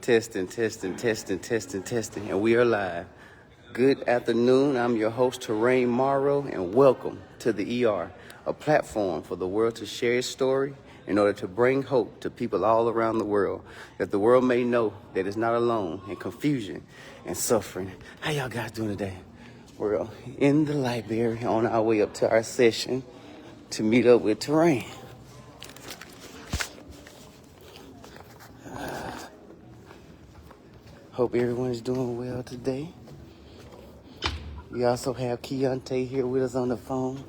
Testing, testing, testing, testing, testing, and we are live. Good afternoon. I'm your host, Terrain Morrow, and welcome to the ER, a platform for the world to share its story in order to bring hope to people all around the world, that the world may know that it's not alone in confusion and suffering. How y'all guys doing today? We're in the library on our way up to our session to meet up with Terrain. Hope everyone's doing well today. We also have Keontae here with us on the phone.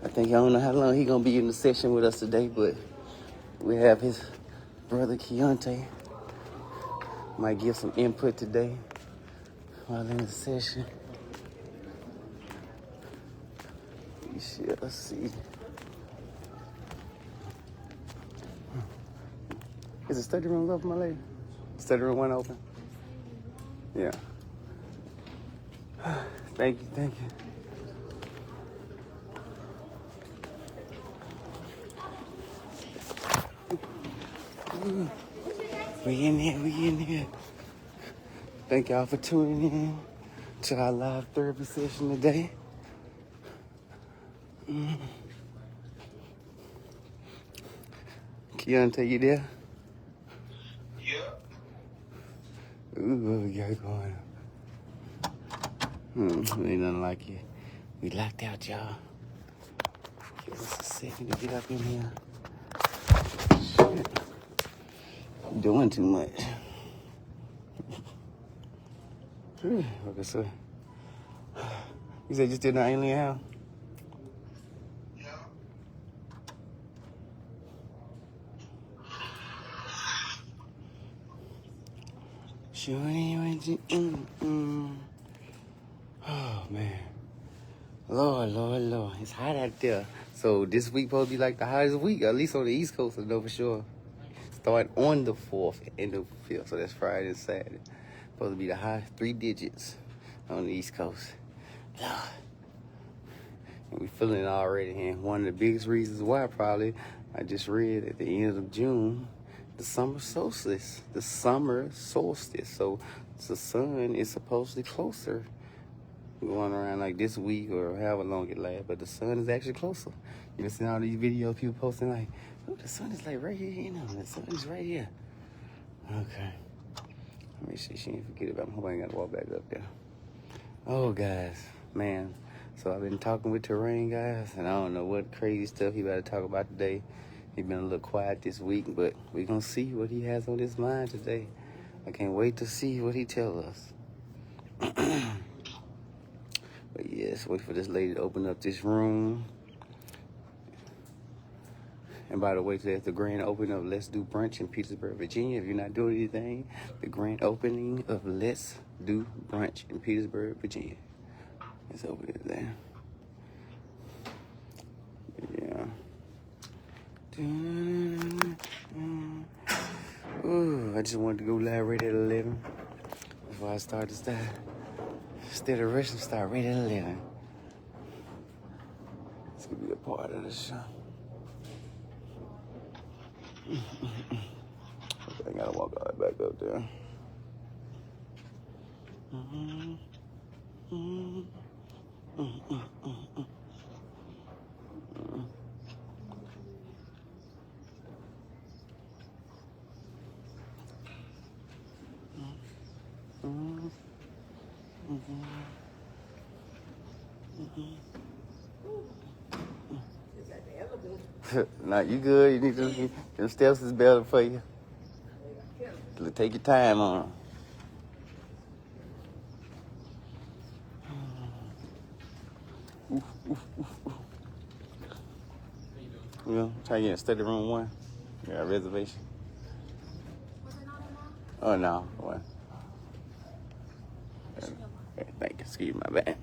I think I don't know how long he's gonna be in the session with us today, but we have his brother Keontae. Might give some input today while in the session. We shall see. Is the study room open, my lady? Study room one open? Yeah. Thank you, thank you. We in here. Thank y'all for tuning in to our live therapy session today. Keontae, you there? Yeah. Ooh, what we got going on? Ain't nothing like it. We locked out, y'all. Give us a second to get up in here. Shit. I'm doing too much. Okay, so you said you still not alien house? Yeah. Sure. Oh man. Lord. It's hot out there. So this week supposed to be like the hottest week, at least on the East Coast, I know for sure. Start on the 4th and the 5th, so that's Friday and Saturday. Supposed to be the high 3 digits on the East Coast. Lord. And we feeling it already. And one of the biggest reasons why, probably, I just read at the end of June, the summer solstice. So the sun is supposedly closer going around like this week or however long it lasts, but the sun is actually closer. You been seeing all these videos people posting like, oh, the sun is like right here, the sun is right here. Okay. Let me see, she didn't forget about me. Hope I ain't gotta walk back up there. Oh, guys, man. So I've been talking with Terrain, guys, and I don't know what crazy stuff he about to talk about today. He been a little quiet this week, but we gonna see what he has on his mind today. I can't wait to see what he tells us. But yes, wait for this lady to open up this room. And by the way, today's the grand opening of Let's Do Brunch in Petersburg, Virginia. If you're not doing anything, the grand opening of Let's Do Brunch in Petersburg, Virginia. It's over there. Yeah. Ooh, I just wanted to go live right at 11 before I start to start. Instead of rushing, start right at 11. It's gonna be a part of the show. I gotta walk all the way back up there. Nah, you good. You need to. Them steps is better for you. Take your time on them. You know, try to get in study room 1. You got a reservation? Oh, no. What? Okay, thank you. Excuse my bad.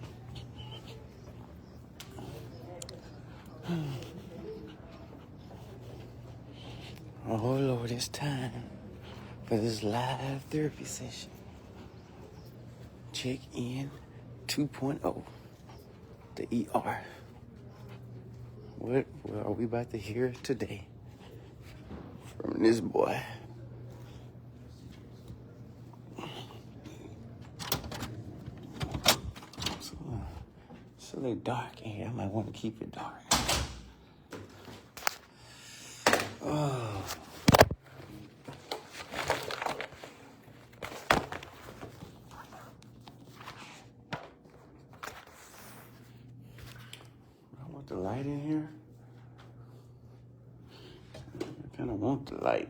Oh, Lord, it's time for this live therapy session. Check in 2.0, the ER. What are we about to hear today from this boy? a little dark in here. I might want to keep it dark. Oh. I want the light in here. I kind of want the light.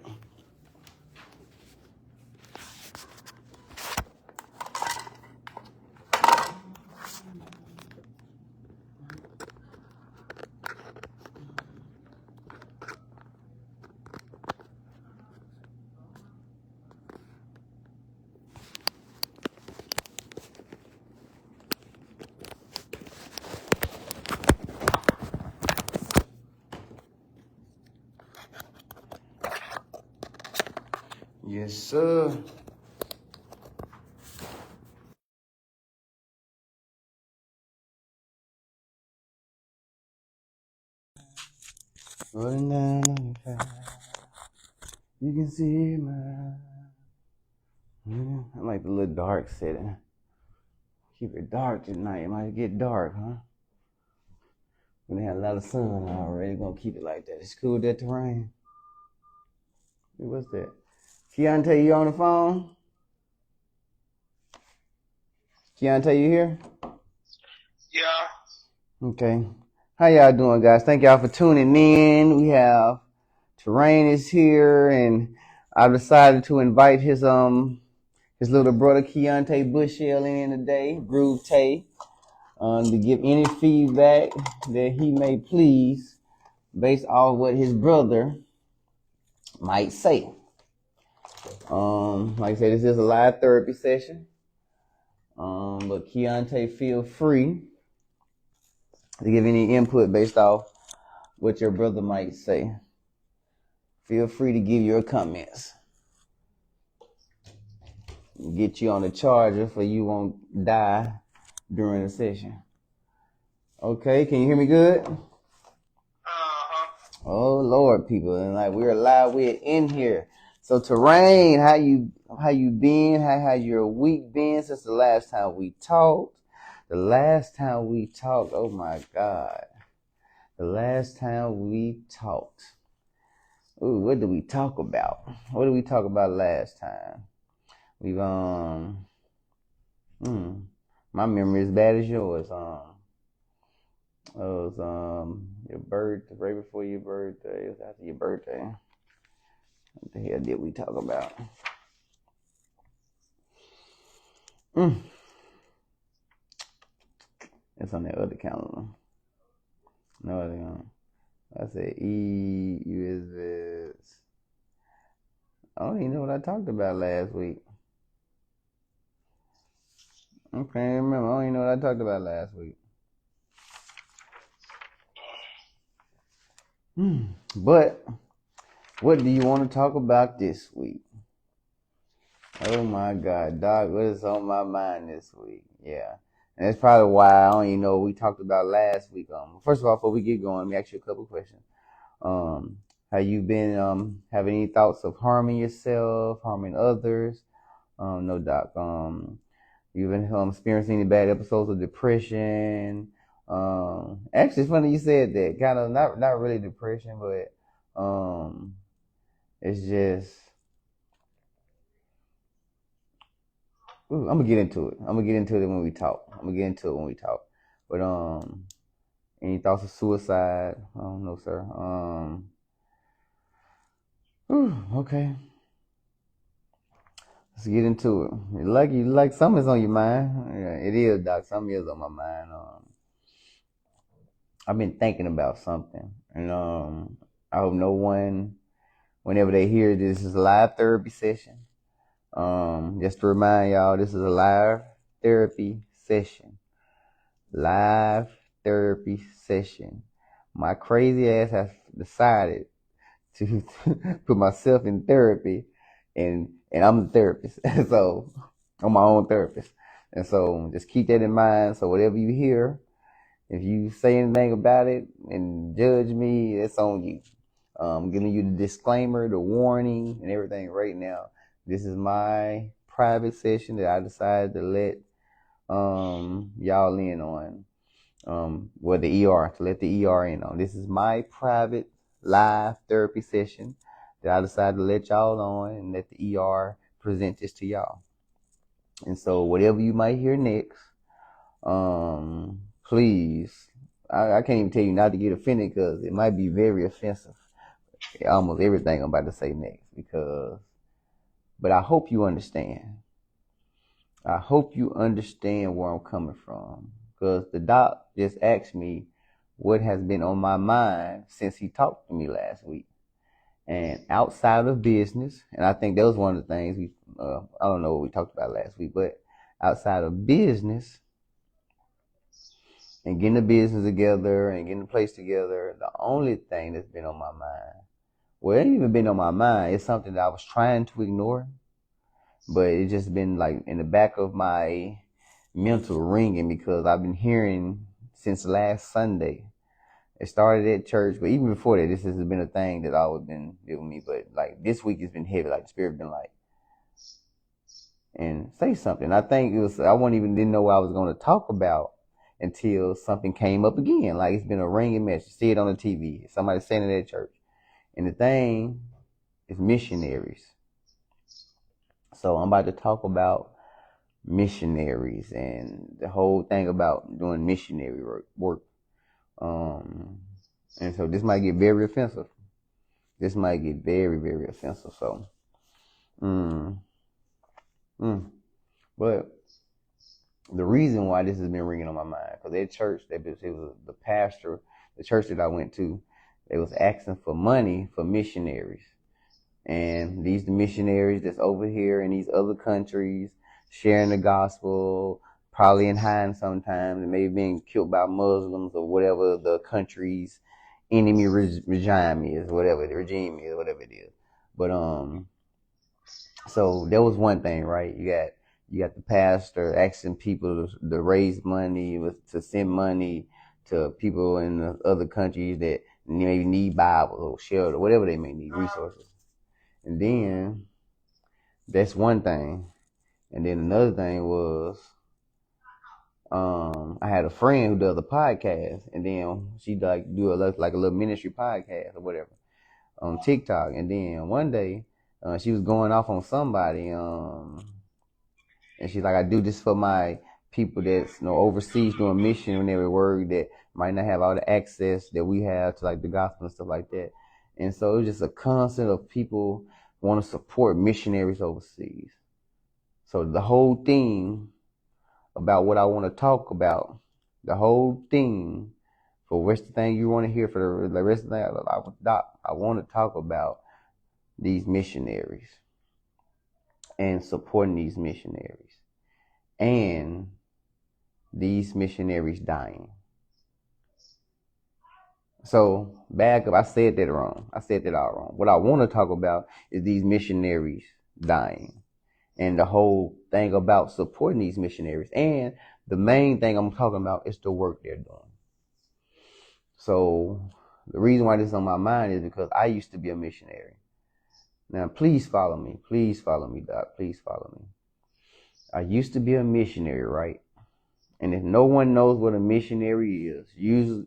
Yes, sir. Rolling down on the path, you can see my. I like the little dark setting. Keep it dark tonight. It might get dark, huh? When they have a lot of sun already, gonna keep it like that. It's cool that terrain. Hey, what's that? Keontae, you on the phone? Keontae, you here? Yeah. Okay. How y'all doing, guys? Thank y'all for tuning in. We have Terrain is here, and I decided to invite his little brother Keontae Bushell in today, Groove Tay, to give any feedback that he may please based off what his brother might say. Like I said, this is a live therapy session. But Keontae, feel free to give any input based off what your brother might say. Feel free to give your comments. Get you on the charger so you won't die during the session. Okay, can you hear me good? Oh Lord, people, and like we're live, we're in here. So Terrain, how you been? How your week been since the last time we talked? The last time we talked, oh my God. The last time we talked. Ooh, what did we talk about? What did we talk about last time? We've my memory is bad as yours. It was your birthday, right before your birthday. It was after your birthday. What the hell did we talk about? It's on that other calendar. No other one. I said US. I don't even know what I talked about last week. I can't remember. I don't even know what I talked about last week. But what do you want to talk about this week? Oh my God, Doc, what is on my mind this week? Yeah. And that's probably why I don't even know what we talked about last week. First of all, before we get going, let me ask you a couple questions. Have you been having any thoughts of harming yourself, harming others? No, Doc. You've been experiencing any bad episodes of depression? Actually, it's funny you said that. Kind of not really depression, but it's just. Ooh, I'm gonna get into it. I'm gonna get into it when we talk. But any thoughts of suicide? No, sir. Okay. Let's get into it. You like something's on your mind. Yeah, it is, Doc. Something is on my mind. I've been thinking about something, and I hope no one, whenever they hear this, is a live therapy session. Just to remind y'all, this is a live therapy session. Live therapy session. My crazy ass has decided to put myself in therapy, and I'm a therapist. So I'm my own therapist. And so just keep that in mind. So whatever you hear, if you say anything about it and judge me, it's on you. I'm giving you the disclaimer, the warning, and everything right now. This is my private session that I decided to let y'all in on. Well, the ER, to let the ER in on. This is my private live therapy session that I decided to let y'all on and let the ER present this to y'all. And so whatever you might hear next, please, I can't even tell you not to get offended because it might be very offensive. Almost everything I'm about to say next but I hope you understand. I hope you understand where I'm coming from. Because the doc just asked me what has been on my mind since he talked to me last week. And outside of business, and I think that was one of the things I don't know what we talked about last week, but outside of business and getting the business together and getting the place together, the only thing that's been on my mind, well, it ain't even been on my mind. It's something that I was trying to ignore, but it's just been like in the back of my mental ringing because I've been hearing since last Sunday. It started at church, but even before that, this has been a thing that always been with me. But like this week, it's been heavy. Like the Spirit been like, and say something. I think it was I didn't know what I was going to talk about until something came up again. Like it's been a ringing message. See it on the TV. Somebody saying it at church, and the thing is missionaries. So I'm about to talk about missionaries and the whole thing about doing missionary work. And so this might get very offensive. This might get very, very offensive. So, but the reason why this has been ringing on my mind, because at church, it was the pastor, the church that I went to, they was asking for money for missionaries. And these missionaries that's over here in these other countries, sharing the gospel, probably in hiding sometimes, and maybe being killed by Muslims or whatever the country's enemy regime is, whatever the regime is, whatever it is. But so there was one thing, right? You got the pastor asking people to raise money, to send money to people in the other countries that maybe need Bibles or shelter, whatever they may need, resources. And then that's one thing. And then another thing was, I had a friend who does a podcast, and then she do a little ministry podcast or whatever on TikTok. And then one day, she was going off on somebody, and she's like, I do this for my people that's overseas doing missionary work that might not have all the access that we have to like the gospel and stuff like that. And so it was just a constant of people want to support missionaries overseas. So the whole thing about what I want to talk about, the whole thing for the rest of the thing you want to hear for the rest of the thing, I want to talk about these missionaries and supporting these missionaries and these missionaries dying. So back up, I said that wrong. I said that all wrong. What I want to talk about is these missionaries dying and the whole thing about supporting these missionaries. And the main thing I'm talking about is the work they're doing. So the reason why this is on my mind is because I used to be a missionary. Now, please follow me. Please follow me, Doc. Please follow me. I used to be a missionary, right? And if no one knows what a missionary is, usually,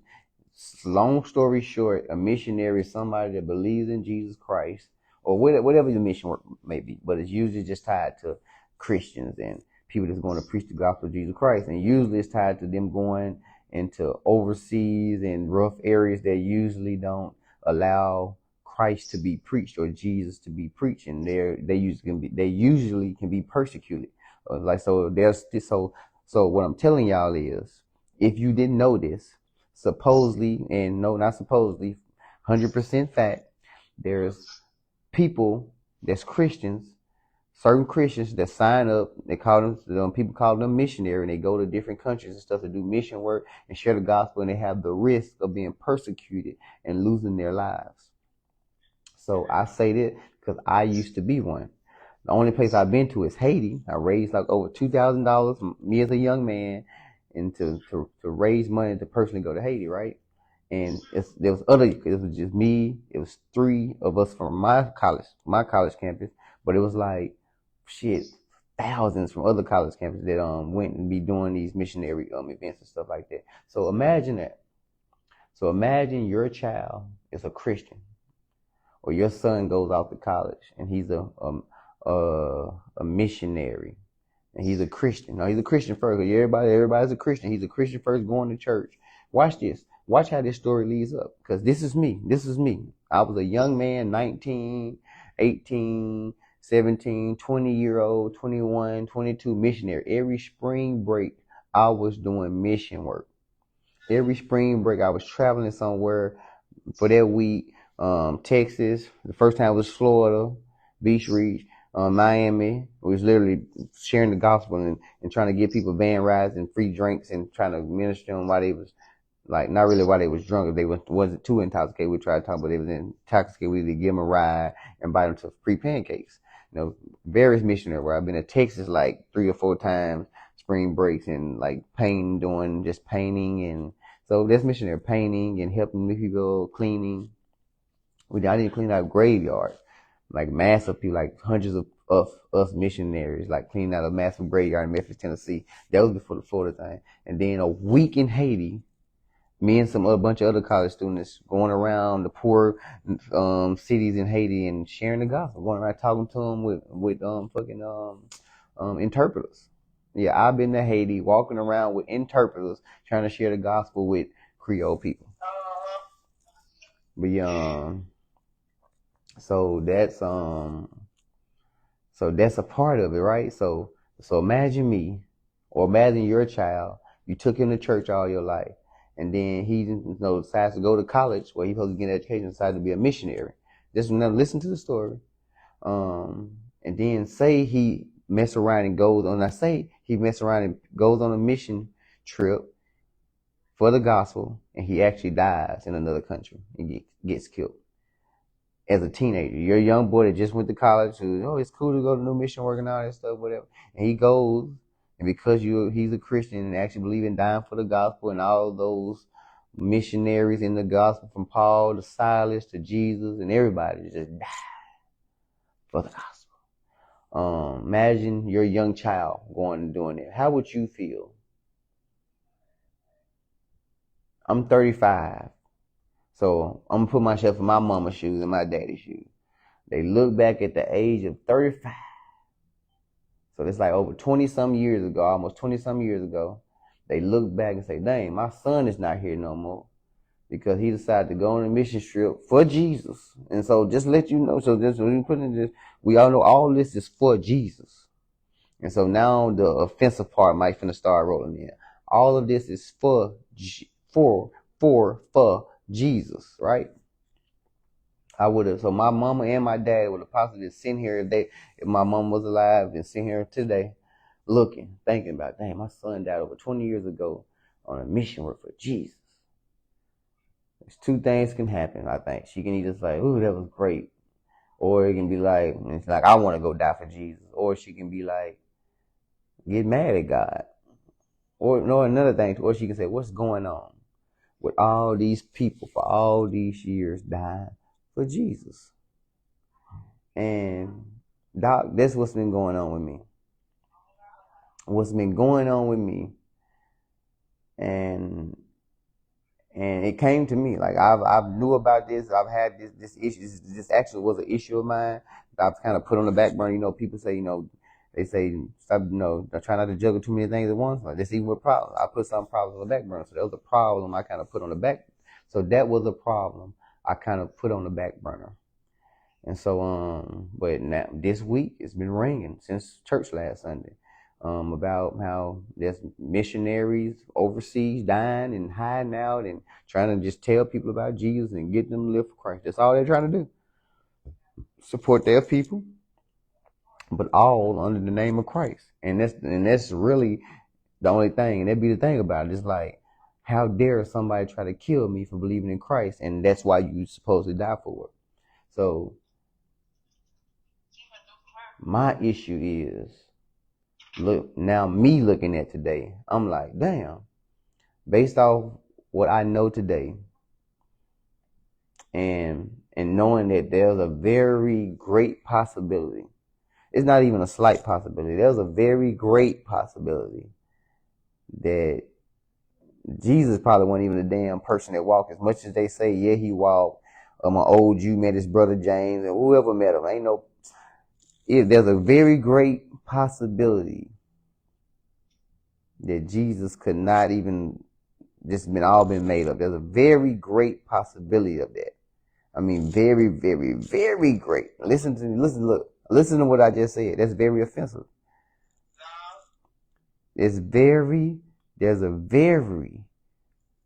long story short, a missionary is somebody that believes in Jesus Christ or whatever the mission work may be, but it's usually just tied to Christians and people that's going to preach the gospel of Jesus Christ. And usually it's tied to them going into overseas and rough areas that usually don't allow Christ to be preached or Jesus to be preached, and they usually can be persecuted. So what I'm telling y'all is, if you didn't know this, supposedly, and no, not supposedly, 100% fact, there's people that's Christians, certain Christians that sign up, people call them missionary, and they go to different countries and stuff to do mission work and share the gospel, and they have the risk of being persecuted and losing their lives. So I say that because I used to be one. The only place I've been to is Haiti. I raised like over $2,000, me as a young man, and to raise money to personally go to Haiti, right? And it was just me. It was 3 of us from my college campus, but it was like, thousands from other college campuses that went and be doing these missionary events and stuff like that. So imagine that. So imagine your child is a Christian, or your son goes off to college and he's a missionary, and he's a Christian. No, he's a Christian first. Everybody's a Christian. He's a Christian first, going to church. Watch this. Watch how this story leads up. Because this is me. This is me. I was a young man, 19, 18, 17, 20-year-old, 21, 22 missionary. Every spring break, I was doing mission work. Every spring break, I was traveling somewhere for that week. Texas. The first time was Florida, Beach Reach. Miami. We was literally sharing the gospel and trying to give people van rides and free drinks and trying to minister them while they was, like, not really while they was drunk. If they wasn't too intoxicated, we tried to talk, but they was intoxicated. We would give them a ride and buy them to free pancakes. You know, various missionaries where I've been to Texas like 3 or 4 times, spring breaks, and like doing just painting. And so this missionary painting and helping people cleaning. I didn't clean out graveyard, like massive people, like hundreds of us missionaries, like cleaning out a massive graveyard in Memphis, Tennessee. That was before the Florida thing. And then a week in Haiti, me and a bunch of other college students going around the poor cities in Haiti and sharing the gospel, going around talking to them with interpreters. Yeah, I've been to Haiti, walking around with interpreters, trying to share the gospel with Creole people. But so that's a part of it, right? So imagine me, or imagine your child. You took him to church all your life, and then he decides to go to college where he's supposed to get an education, decided to be a missionary. Just now, listen to the story. And then say he mess around and goes on. I say he mess around and goes on a mission trip for the gospel, and he actually dies in another country and gets killed. As a teenager, you're a young boy that just went to college, who, it's cool to go to new mission work and all that stuff, whatever. And he goes, and because he's a Christian and actually believe in dying for the gospel, and all those missionaries in the gospel, from Paul to Silas to Jesus and everybody, just died for the gospel. Imagine your young child going and doing it. How would you feel? I'm 35. So I'm gonna put myself in my mama's shoes and my daddy's shoes. They look back at the age of 35. So it's like over 20-some years ago, almost 20-some years ago, they look back and say, dang, my son is not here no more, because he decided to go on a mission trip for Jesus. And so just let you know, so just when you put in this, we all know all this is for Jesus. And so now the offensive part might finna start rolling in. All of this is for Jesus, right? So my mama and my dad would have possibly sitting here if my mom was alive, and sitting here today thinking about, dang, my son died over 20 years ago on a mission work for Jesus. There's 2 things can happen, I think. She can either say, ooh, that was great. Or it can be like, it's like, I want to go die for Jesus. Or she can be like, get mad at God. Or no, another thing, or she can say, what's going on with all these people for all these years dying for Jesus? And Doc, that's what's been going on with me. What's been going on with me, and it came to me, like I knew about this. I've had this issue. This actually was an issue of mine that I've kind of put on the back burner. People say, they say, stop, try not to juggle too many things at once. Like, that's even a problem. I put some problems on the back burner. So that was a problem I kind of put on the back. So that was a problem I kind of put on the back burner. And so, but now this week it's been ringing since church last Sunday, about how there's missionaries overseas dying and hiding out and trying to just tell people about Jesus and get them to live for Christ. That's all they're trying to do. Support their people, but all under the name of Christ. And that's really the only thing. And that'd be the thing about it. It's like, how dare somebody try to kill me for believing in Christ, and that's why you supposed to die for it. So my issue is, me looking at today, I'm like, damn, based off what I know today, and knowing that there's a very great possibility it's not even a slight possibility. There's a very great possibility that Jesus probably wasn't even a damn person that walked. As much as they say, yeah, he walked. An old Jew met his brother James, and whoever met him. Ain't no. There's a very great possibility that Jesus could not even just been made up. There's a very great possibility of that. I mean, very, very, very great. Listen to what I just said. That's very offensive. There's a very,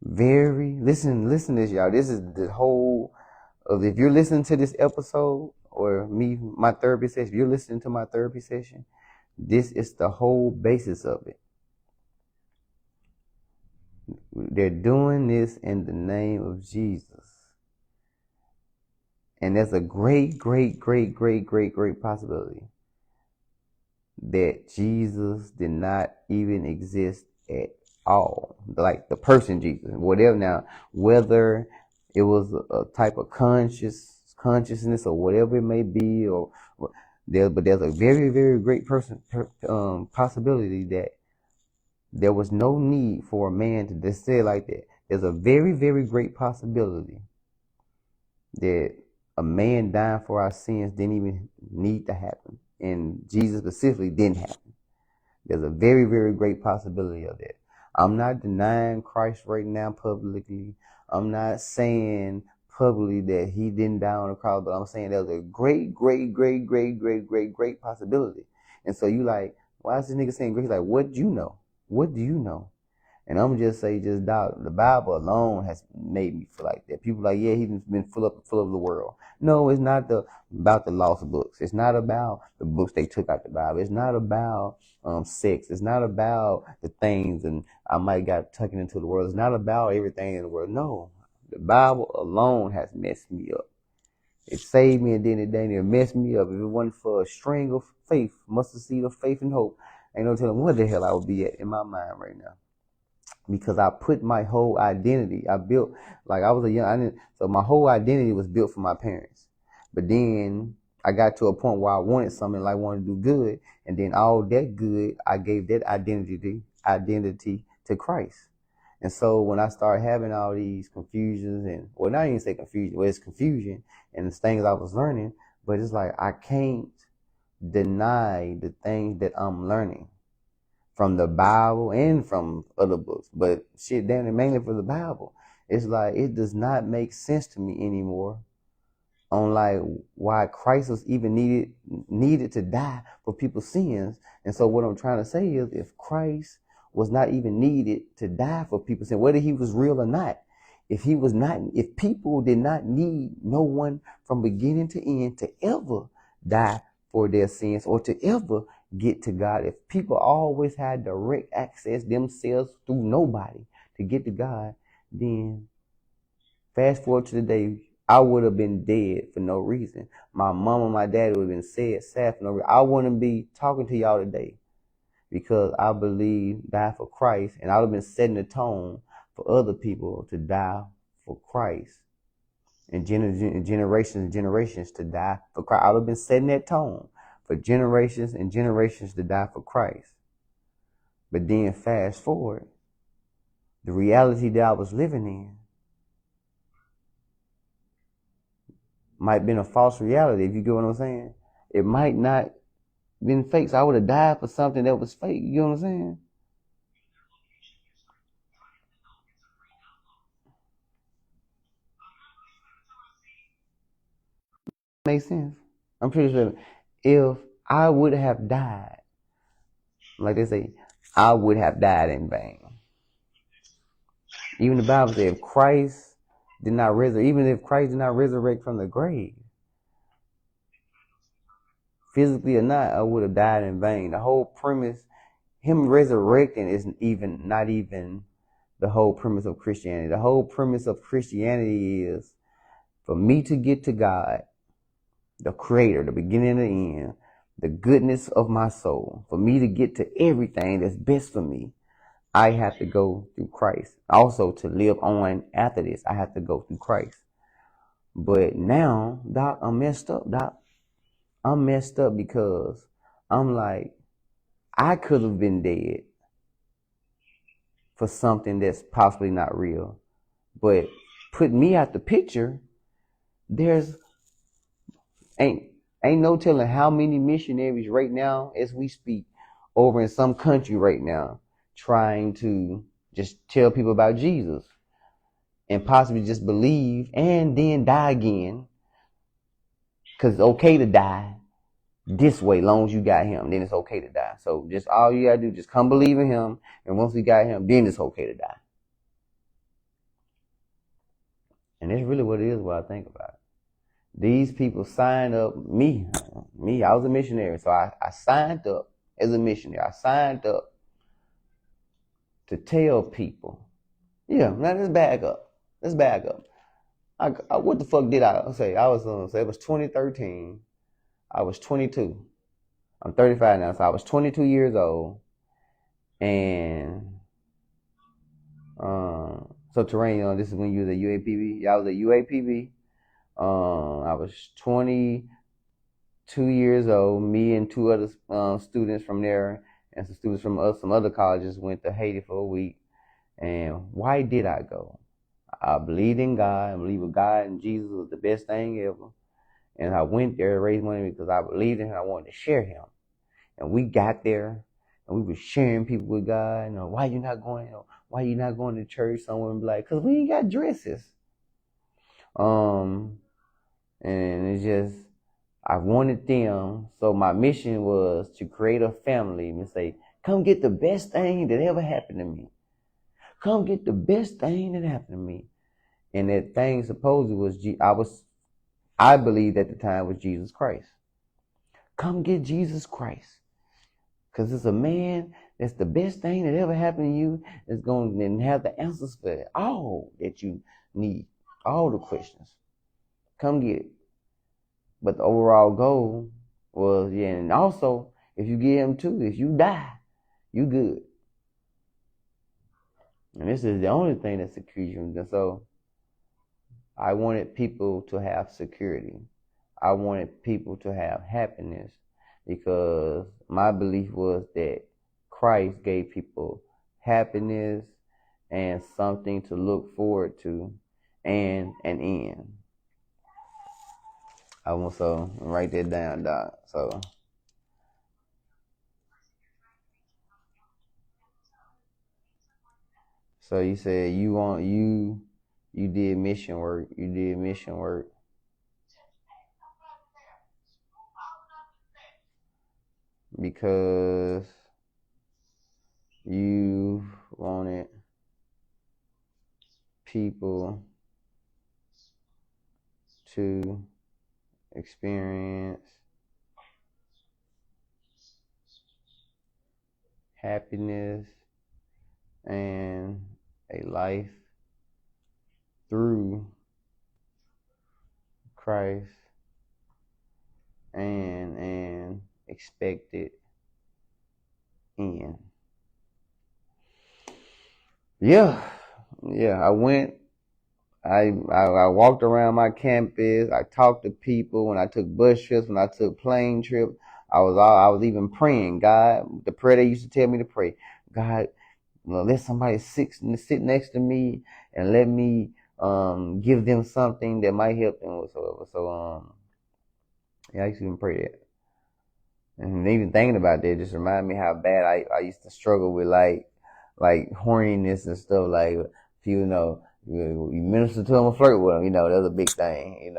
listen to this, y'all. This is the whole of, if you're listening to this episode or my therapy session, if you're listening to my therapy session, this is the whole basis of it. They're doing this in the name of Jesus. And there's a great, great, great, great, great, great possibility that Jesus did not even exist at all. Like the person Jesus, whatever. Now, whether it was a type of consciousness or whatever it may be, but there's a very, very great possibility that there was no need for a man to just say it like that. There's a very, very great possibility that a man dying for our sins didn't even need to happen. And Jesus specifically didn't happen. There's a very, very great possibility of that. I'm not denying Christ right now publicly. I'm not saying publicly that he didn't die on the cross, but I'm saying there's a great, great, great, great, great, great, great possibility. And so you like, why is this nigga saying great? He's like, what do you know? What do you know? And I'm just say, just doubt. The Bible alone has made me feel like that. People like, yeah, he's been full of the world. No, it's not about the lost books. It's not about the books they took out the Bible. It's not about sex. It's not about the things and I might got tucked into the world. It's not about everything in the world. No, the Bible alone has messed me up. It saved me, and then it messed me up. If it wasn't for a string of faith, mustard seed of faith and hope, ain't no telling what the hell I would be at in my mind right now. Because I put my whole identity, I built, like I was so my whole identity was built for my parents. But then I got to a point where I wanted something, like I wanted to do good. And then all that good, I gave that identity to Christ. And so when I started having all these confusions and, well, not even say confusion, well, it's confusion and it's things I was learning, but it's like, I can't deny the things that I'm learning from the Bible and from other books, but shit, damn it, mainly for the Bible. It's like, it does not make sense to me anymore on like why Christ was even needed to die for people's sins. And so what I'm trying to say is, if Christ was not even needed to die for people's sins, whether he was real or not, if people did not need no one from beginning to end to ever die for their sins or to ever get to God, if people always had direct access themselves through nobody to get to God, then fast forward to the day, I would have been dead for no reason. My mom and my dad would have been sad for no reason. I wouldn't be talking to y'all today because I believe died for Christ, and I would have been setting the tone for other people to die for Christ, and generations and generations to die for Christ. I would have been setting that tone for generations and generations to die for Christ. But then fast forward, the reality that I was living in might have been a false reality, if you get what I'm saying. It might not been fake, so I would have died for something that was fake, you know what I'm saying? Makes sense. I'm pretty sure if I would have died, like they say, I would have died in vain. Even the Bible says, if Christ did not resurrect from the grave, physically or not, I would have died in vain. The whole premise, him resurrecting, is not even the whole premise of Christianity. The whole premise of Christianity is for me to get to God, the Creator, the beginning and the end, the goodness of my soul. For me to get to everything that's best for me, I have to go through Christ. Also, to live on after this, I have to go through Christ. But now, Doc, I'm messed up, Doc. I'm messed up because I'm like, I could have been dead for something that's possibly not real. But put me out the picture, there's ain't no telling how many missionaries right now as we speak over in some country right now trying to just tell people about Jesus and possibly just believe and then die again, because it's okay to die this way, long as you got him, then it's okay to die. So just all you gotta do, just come believe in him, and once we got him, then it's okay to die. And that's really what it is when I think about it. These people signed up, me, I was a missionary, so I signed up as a missionary. I signed up to tell people, yeah, now let's back up. What the fuck did I say? I was say it was 2013. I was 22. I'm 35 now, so I was 22 years old. And so Terrain, this is when you was at UAPB. Yeah, I was at UAPB. I was 22 years old. Me and two other students from there and some students from some other colleges went to Haiti for a week. And why did I go? I believed in God. I believed with God and Jesus was the best thing ever. And I went there to raise money because I believed in him. I wanted to share him. And we got there and we were sharing people with God. Why you not going? Why you not going to church? Someone would be like, because we ain't got dresses. And it's just, I wanted them. So my mission was to create a family and say, come get the best thing that ever happened to me. Come get the best thing that happened to me. And that thing supposedly was, I believed at the time was Jesus Christ. Come get Jesus Christ. Because it's a man that's the best thing that ever happened to you, that's going to have the answers for all that you need, all the questions. Come get it. But the overall goal was, and also, if you get him too, if you die, you good. And this is the only thing that secures you. And so I wanted people to have security. I wanted people to have happiness, because my belief was that Christ gave people happiness and something to look forward to and an end. I want to write that down, Doc. So you said you did mission work. You did mission work. Because you wanted people to experience happiness and a life through Christ and an expected end. Yeah. I went. I walked around my campus. I talked to people. When I took bus trips, when I took plane trips, I was even praying. God, the prayer they used to tell me to pray. God, let somebody sit next to me and let me give them something that might help them whatsoever. So I used to even pray that. And even thinking about that just reminded me how bad I used to struggle with like horniness and stuff. Like, if you minister to them and flirt with them, that's a big thing. You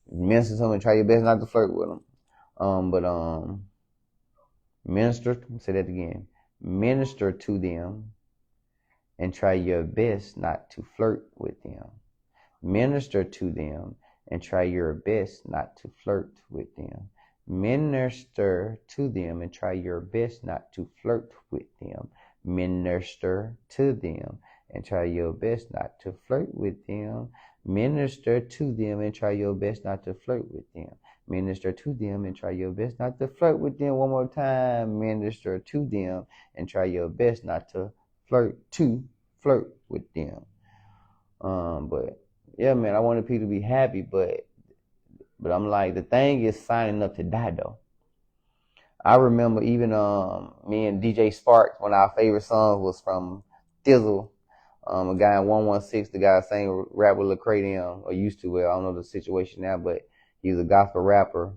minister to them and try your best not to flirt with them. Say that again. Minister to them and try your best not to flirt with them. Minister to them and try your best not to flirt with them. Minister to them and try your best not to flirt with them. Minister to them and try your best not to flirt with them. Minister to them and try your best not to flirt with them. Minister to them and try your best not to flirt with them. One more time. Minister to them and try your best not to flirt with them. But yeah, man, I wanted people to be happy, but I'm like, the thing is signing up to die though. I remember even me and DJ Sparks, one of our favorite songs was from Thizzle. A guy in 116, the guy sang rap with Lecrae or used to. Well, I don't know the situation now, but he was a gospel rapper,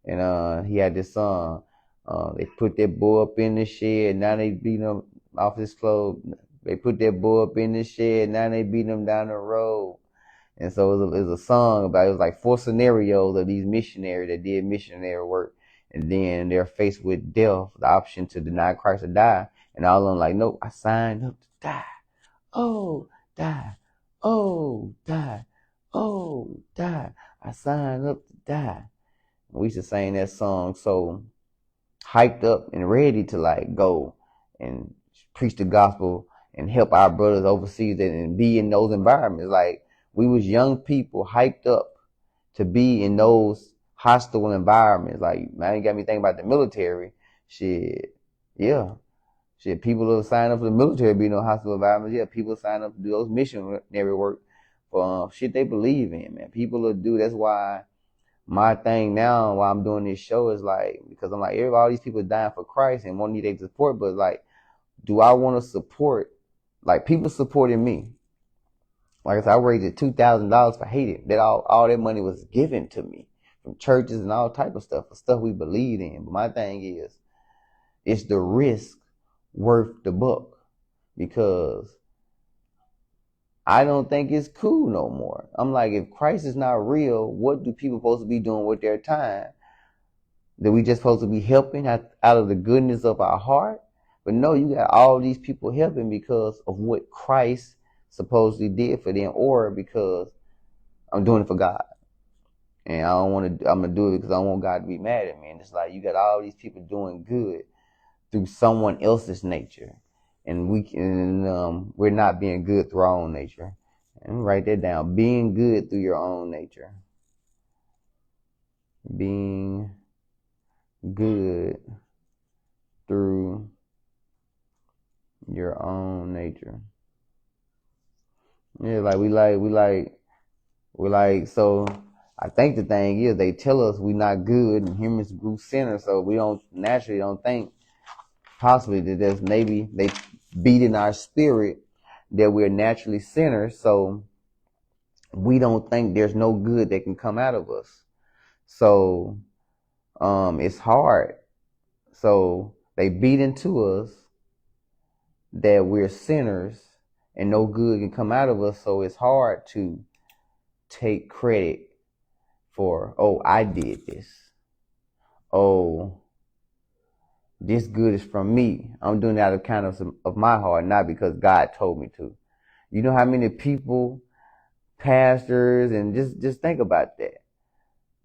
and he had this song. They put that boy up in the shed, now they beating him off his clothes. They put that boy up in the shed, now they beating him down the road. And so it was a song about, it was like 4 scenarios of these missionaries that did missionary work. And then they're faced with death, the option to deny Christ or die. And all of them like, nope, I signed up to die. Oh, die. Oh, die. Oh, die. I signed up to die. And we used to sing that song so hyped up and ready to like go and preach the gospel and help our brothers overseas and be in those environments. Like, we was young people hyped up to be in those hostile environments. Like, man, you got me thinking about the military. Shit, yeah. Shit, people will sign up for the military to be in those hostile environments. Yeah, people sign up to do those missionary work for shit they believe in, man. People will do. That's why my thing now, while I'm doing this show, is like, because I'm like, all these people dying for Christ and won't need their support, but like, do I want to support, like, people supporting me? Like I said, I raised $2,000 for Haiti. That all that money was given to me from churches and all type of stuff, for stuff we believe in. But my thing is the risk worth the buck? Because I don't think it's cool no more. I'm like, if Christ is not real, what do people supposed to be doing with their time? That we just supposed to be helping out of the goodness of our heart? But no, you got all these people helping because of what Christ supposedly did for them, or because I'm doing it for God. And I'm going to do it because I don't want God to be mad at me. And it's like, you got all these people doing good through someone else's nature. And we're not being good through our own nature. And write that down. Being good through your own nature. Being good through your own nature. Yeah, so I think the thing is, they tell us we not good and humans grew sinners, so we don't think possibly that there's maybe they beat in our spirit that we're naturally sinners, so we don't think there's no good that can come out of us. So it's hard. So they beat into us that we're sinners and no good can come out of us, so it's hard to take credit for, oh, I did this. Oh, this good is from me. I'm doing it out of kindness of my heart, not because God told me to. You know how many people, pastors, and just think about that.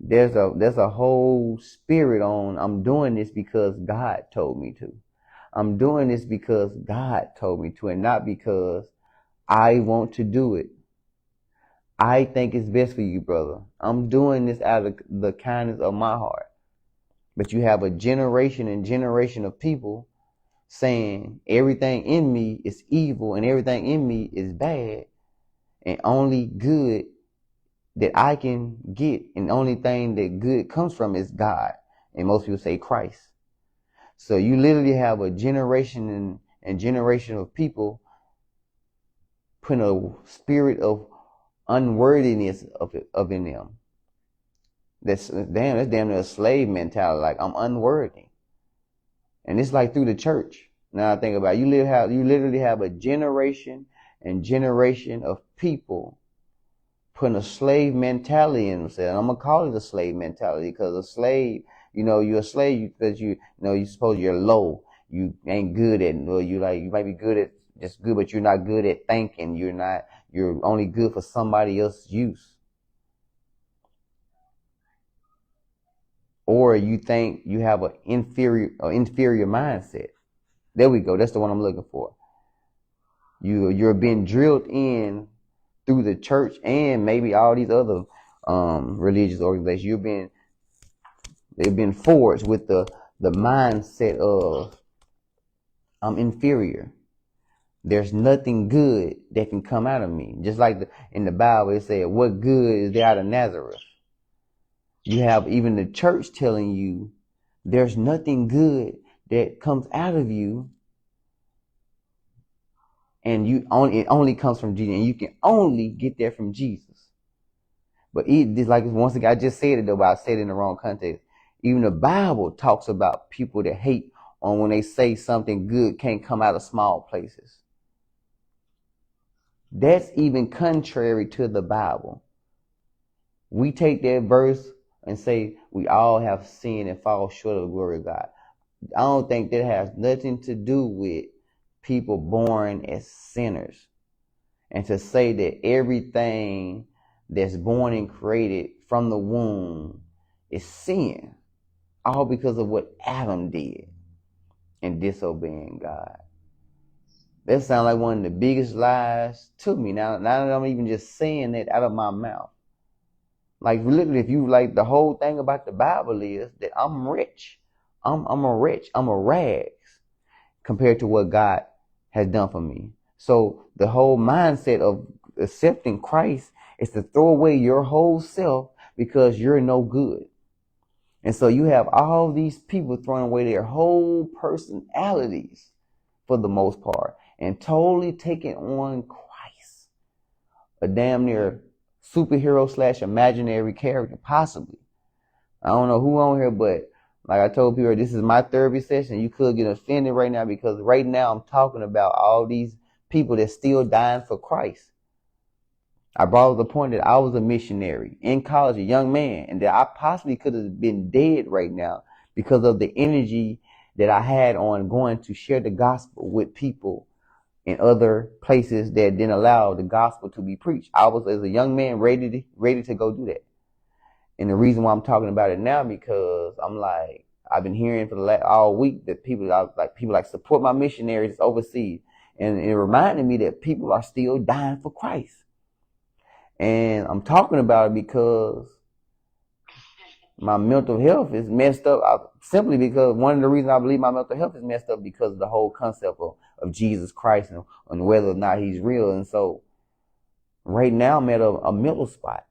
There's a whole spirit on, I'm doing this because God told me to. I'm doing this because God told me to, and not because I want to do it. I think it's best for you, brother. I'm doing this out of the kindness of my heart. But you have a generation and generation of people saying everything in me is evil and everything in me is bad, and only good that I can get and the only thing that good comes from is God. And most people say Christ. So you literally have a generation and generation of people putting a spirit of unworthiness of in them. That's damn near a slave mentality. Like, I'm unworthy. And it's like through the church. Now I think about it, you literally have a generation and generation of people putting a slave mentality in themselves. I'm gonna call it a slave mentality, because a slave, you're a slave because you suppose you're low. You ain't good at, or you might be good at just good, but you're not good at thinking. You're only good for somebody else's use. Or you think you have an inferior mindset. There we go. That's the one I'm looking for. You're being drilled in through the church and maybe all these other religious organizations. They've been forged with the mindset of, I'm inferior. There's nothing good that can come out of me. Just like in the Bible, it said, what good is there out of Nazareth? You have even the church telling you There's nothing good that comes out of you, and it only comes from Jesus, and you can only get that from Jesus. But just like once again, I just said it though, but I said it in the wrong context. Even the Bible talks about people that hate on when they say something good can't come out of small places. That's even contrary to the Bible. We take that verse and say we all have sinned and fall short of the glory of God. I don't think that has nothing to do with people born as sinners. And to say that everything that's born and created from the womb is sin, all because of what Adam did in disobeying God. That sounds like one of the biggest lies to me. Now that I'm even just saying it out of my mouth. Like literally, if you like, the whole thing about the Bible is that I'm rich. I'm a rags compared to what God has done for me. So the whole mindset of accepting Christ is to throw away your whole self because you're no good. And so you have all these people throwing away their whole personalities for the most part and totally taking on Christ, a damn near superhero / imaginary character, possibly. I don't know who on here, but like I told people, this is my therapy session. You could get offended right now because right now I'm talking about all these people that's still dying for Christ. I brought up the point that I was a missionary in college, a young man, and that I possibly could have been dead right now because of the energy that I had on going to share the gospel with people in other places that didn't allow the gospel to be preached. I was, as a young man, ready to go do that. And the reason why I'm talking about it now, because I'm like, I've been hearing for all week that people support my missionaries overseas. And it reminded me that people are still dying for Christ. And I'm talking about it because my mental health is messed up, simply because one of the reasons I believe my mental health is messed up because of the whole concept of Jesus Christ and whether or not he's real. And so right now I'm at a middle spot,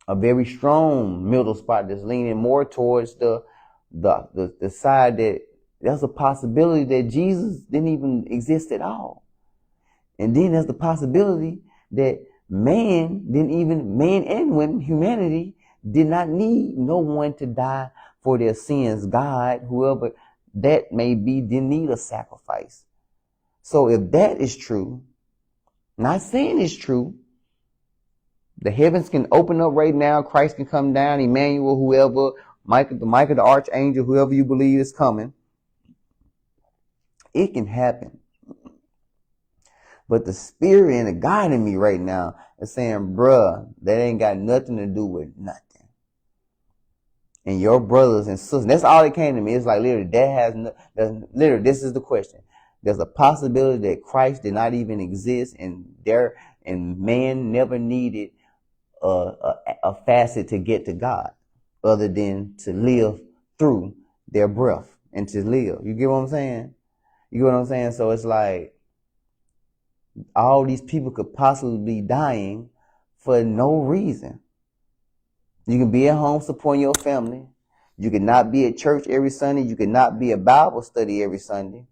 a very strong middle spot that's leaning more towards the side that there's a possibility that Jesus didn't even exist at all. And then there's the possibility that man and women, humanity, did not need no one to die for their sins. God, whoever that may be, didn't need a sacrifice. So if that is true, not saying it's true, the heavens can open up right now, Christ can come down, Emmanuel, whoever, Michael the archangel, whoever you believe is coming, it can happen. But the spirit and the God in me right now is saying, bruh, that ain't got nothing to do with nothing. And your brothers and sisters, that's all that came to me. It's like literally, this is the question. There's a possibility that Christ did not even exist, and man never needed a facet to get to God other than to live through their breath and to live. You get what I'm saying? So it's like all these people could possibly be dying for no reason. You can be at home supporting your family. You can not be at church every Sunday. You can not be at Bible study every Sunday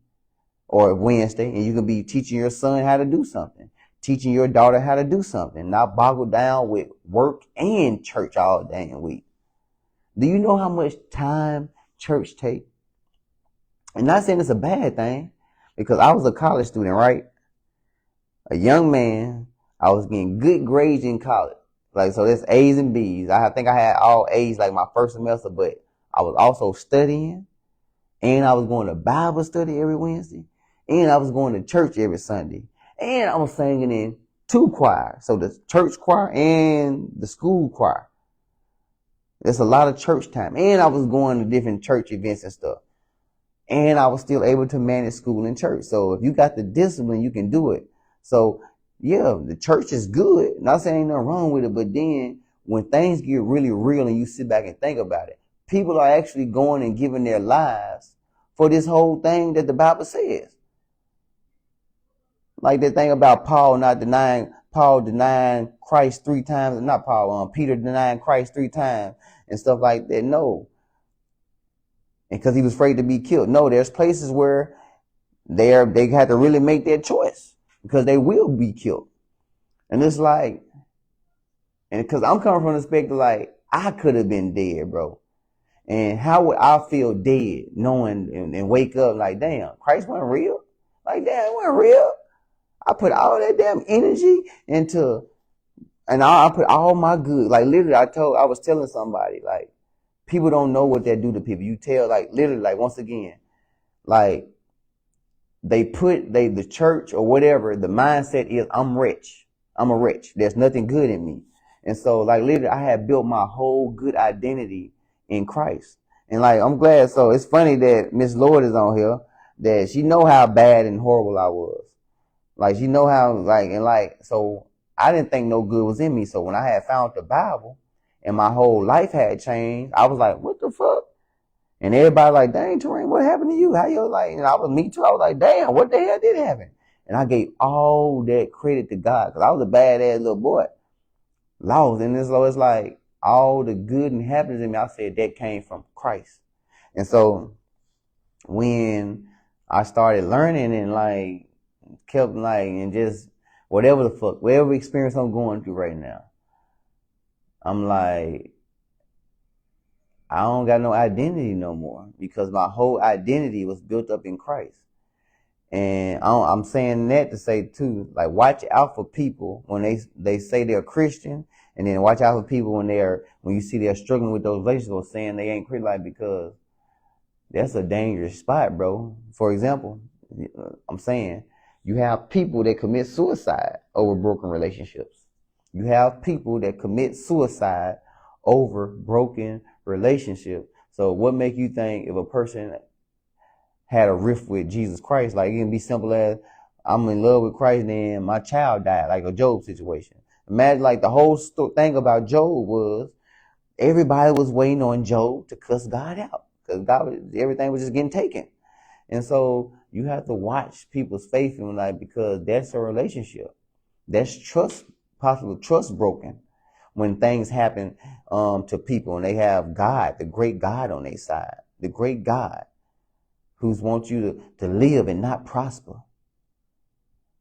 or Wednesday. And you can be teaching your son how to do something, teaching your daughter how to do something, not boggled down with work and church all day and week. Do you know how much time church takes? And not saying it's a bad thing, because I was a college student, right? A young man, I was getting good grades in college. Like, so that's A's and B's. I think I had all A's like my first semester, but I was also studying, and I was going to Bible study every Wednesday, and I was going to church every Sunday, and I was singing in 2 choirs. So the church choir and the school choir. There's a lot of church time, and I was going to different church events and stuff, and I was still able to manage school and church. So if you got the discipline, you can do it. So yeah, the church is good. Not saying ain't nothing wrong with it, but then when things get really real and you sit back and think about it, people are actually going and giving their lives for this whole thing that the Bible says. Like that thing about Paul denying Christ 3 times, not Paul, Peter denying Christ 3 times and stuff like that. No. and because he was afraid to be killed. No, there's places where they have to really make their choice because they will be killed. And it's like, and because I'm coming from the perspective like I could have been dead, bro. And how would I feel dead knowing and wake up like, damn, Christ wasn't real? Like, damn, it wasn't real. I put all that damn energy into, and I put all my good. Like, literally, I was telling somebody, like, people don't know what that do to people. You tell, like, literally, like, once again, like, the church or whatever, the mindset is, I'm rich. I'm a rich. There's nothing good in me. And so, like, literally, I had built my whole good identity in Christ. And, like, I'm glad. So, it's funny that Miss Lord is on here, that she know how bad and horrible I was. Like, she know how, like, and, like, so I didn't think no good was in me. So, when I had found the Bible and my whole life had changed, I was like, what the fuck? And everybody like, dang, Terrain, what happened to you? How you like? And I was me too. I was like, damn, what the hell did happen? And I gave all that credit to God because I was a badass little boy, lost. And so it's like all the good and happiness in me. I said that came from Christ. And so when I started learning and like kept like and just whatever the fuck, whatever experience I'm going through right now, I'm like, I don't got no identity no more because my whole identity was built up in Christ. And I'm saying that to say too, like watch out for people when they say they're Christian, and then watch out for people when you see they're struggling with those relationships, saying they ain't Christian, like, because that's a dangerous spot, bro. For example, I'm saying you have people that commit suicide over broken relationships. You have people that commit suicide over broken relationship. So what make you think if a person had a rift with Jesus Christ, like it can be simple as I'm in love with Christ and my child died, like a Job situation. Imagine like the whole thing about Job was everybody was waiting on Job to cuss God out because everything was just getting taken. And so you have to watch people's faith and like, because that's a relationship. That's trust, possible trust broken. When things happen to people and they have God, the great God on their side, the great God who's wants you to live and not prosper,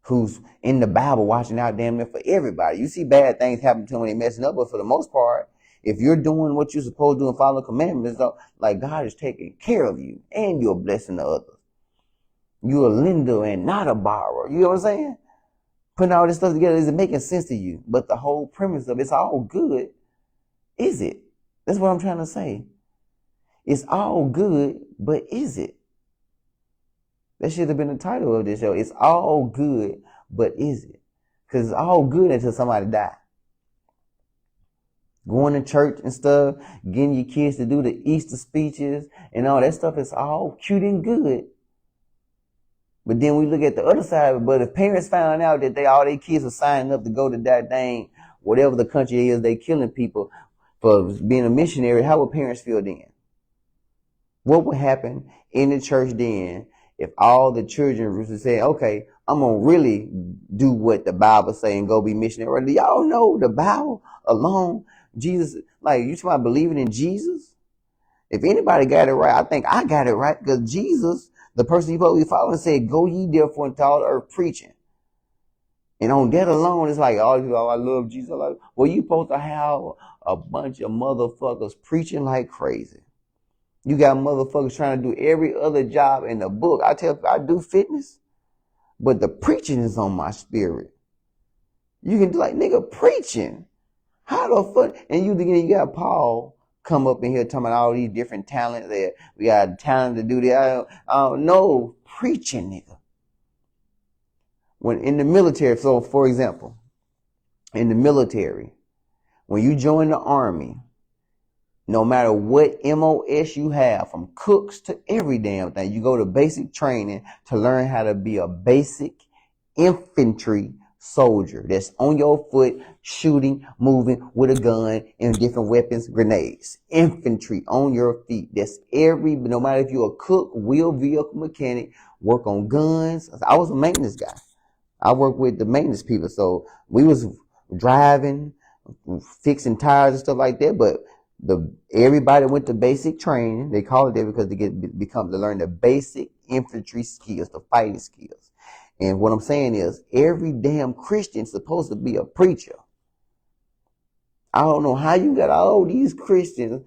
who's in the Bible watching out damn near for everybody. You see bad things happen to them when they're messing up, but for the most part, if you're doing what you're supposed to do and following commandments, like God is taking care of you and you're blessing the others. You're a lender and not a borrower. You know what I'm saying? Putting all this stuff together isn't making sense to you. But the whole premise of it's all good, is it? That's what I'm trying to say. It's all good, but is it? That should have been the title of this show. It's all good, but is it? Because it's all good until somebody dies. Going to church and stuff, getting your kids to do the Easter speeches and all that stuff is all cute and good. But then we look at the other side of it. But if parents found out that all their kids are signing up to go to that dang, whatever the country is, they killing people for being a missionary, how would parents feel then? What would happen in the church then if all the children would say, okay, I'm going to really do what the Bible say and go be missionary? Do y'all know the Bible alone? Jesus, like you talking about believing in Jesus? If anybody got it right, I think I got it right because Jesus, the person you supposed to be following, said, go ye therefore into all the earth preaching. And on that alone, it's like, all these people, I love Jesus. Like, well, you supposed to have a bunch of motherfuckers preaching like crazy. You got motherfuckers trying to do every other job in the book. I do fitness, but the preaching is on my spirit. You can do like, nigga, preaching. How the fuck? And you got Paul come up in here talking about all these different talents there. We got talent to do that. I don't know. Preaching, nigga. When in the military, so for example, in the military, when you join the army, no matter what MOS you have, from cooks to every damn thing, you go to basic training to learn how to be a basic infantry soldier that's on your foot, shooting, moving with a gun and different weapons, grenades. Infantry on your feet. That's no matter if you're a cook, wheel vehicle mechanic, work on guns. I was a maintenance guy. I worked with the maintenance people. So we was driving, fixing tires and stuff like that. But Everybody went to basic training. They call it that because to learn the basic infantry skills, the fighting skills. And what I'm saying is, every damn Christian is supposed to be a preacher. I don't know how you got all these Christians.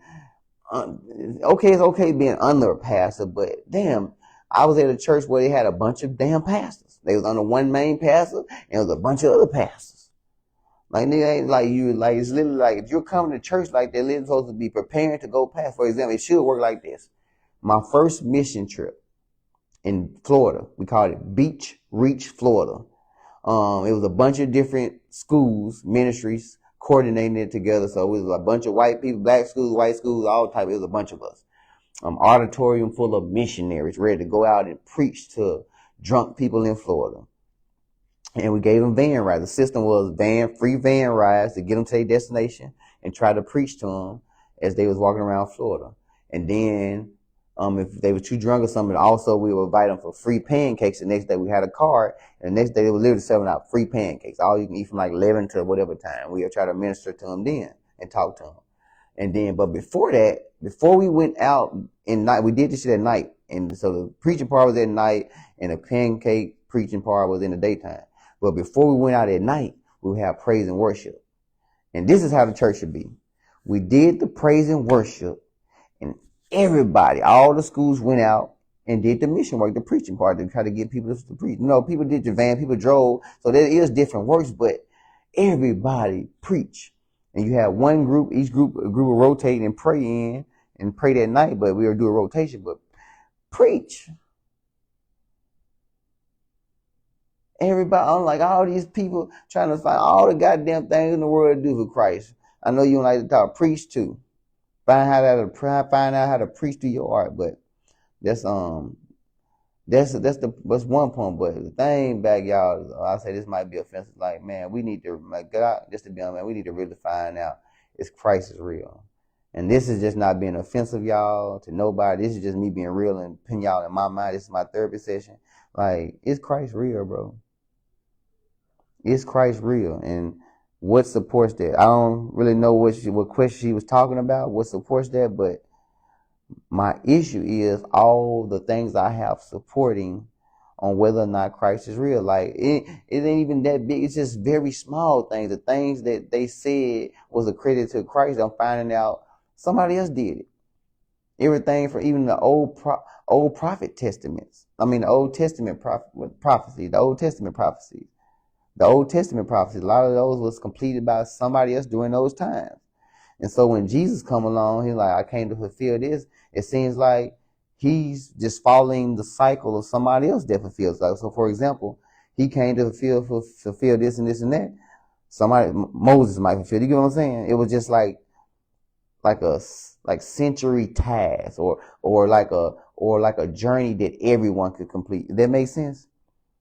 Okay, it's okay being under a pastor, but damn, I was at a church where they had a bunch of damn pastors. They was under one main pastor, and there was a bunch of other pastors. Like, nigga, ain't like you, like, it's literally like, if you're coming to church like that, you're supposed to be preparing to go past. For example, it should work like this. My first mission trip in Florida, we called it Beach Reach, Florida. It was a bunch of different schools, ministries, coordinating it together. So it was a bunch of white people, black schools, white schools, all type. It was a bunch of us. Auditorium full of missionaries ready to go out and preach to drunk people in Florida. And we gave them van rides. The system was free van rides to get them to their destination and try to preach to them as they was walking around Florida. And then, if they were too drunk or something, also we would invite them for free pancakes. The next day we had a card, and the next day they would literally serving out free pancakes. All you can eat from like 11 to whatever time. We would try to minister to them then and talk to them. And then, but before that, before we went out in night, we did this shit at night. And so the preaching part was at night, and the pancake preaching part was in the daytime. But before we went out at night, we would have praise and worship. And this is how the church should be. We did the praise and worship, and everybody, all the schools went out and did the mission work, the preaching part, to try to get people to preach. You know, people did the van, people drove. So there is different works, but everybody preach. And you have one group, a group will rotate and pray in and pray that night, but we will do a rotation, but preach. Everybody, I'm like, all these people trying to find all the goddamn things in the world to do for Christ. I know you don't like to talk, preach too. Find out how to preach to your art, but that's one point. But the thing back, y'all, I say this might be offensive. Like, man, we need to, like, God, just to be honest, man, we need to really find out if Christ is real. And this is just not being offensive, y'all, to nobody. This is just me being real and putting y'all in my mind. This is my therapy session. Like, is Christ real, bro? Is Christ real? And what supports that? I don't really know what question she was talking about, what supports that, but my issue is all the things I have supporting on whether or not Christ is real. Like, it ain't even that big. It's just very small things. The things that they said was a credit to Christ, I'm finding out somebody else did it. Everything from even the old prophet testaments. I mean, the Old Testament prophecies, the Old Testament prophecies. The Old Testament prophecies, a lot of those was completed by somebody else during those times. And so when Jesus come along, he's like, I came to fulfill this. It seems like he's just following the cycle of somebody else that fulfills. Like, so for example, he came to fulfill this and this and that. Moses might fulfill. You get what I'm saying? It was just like a century task or like a journey that everyone could complete. That makes sense?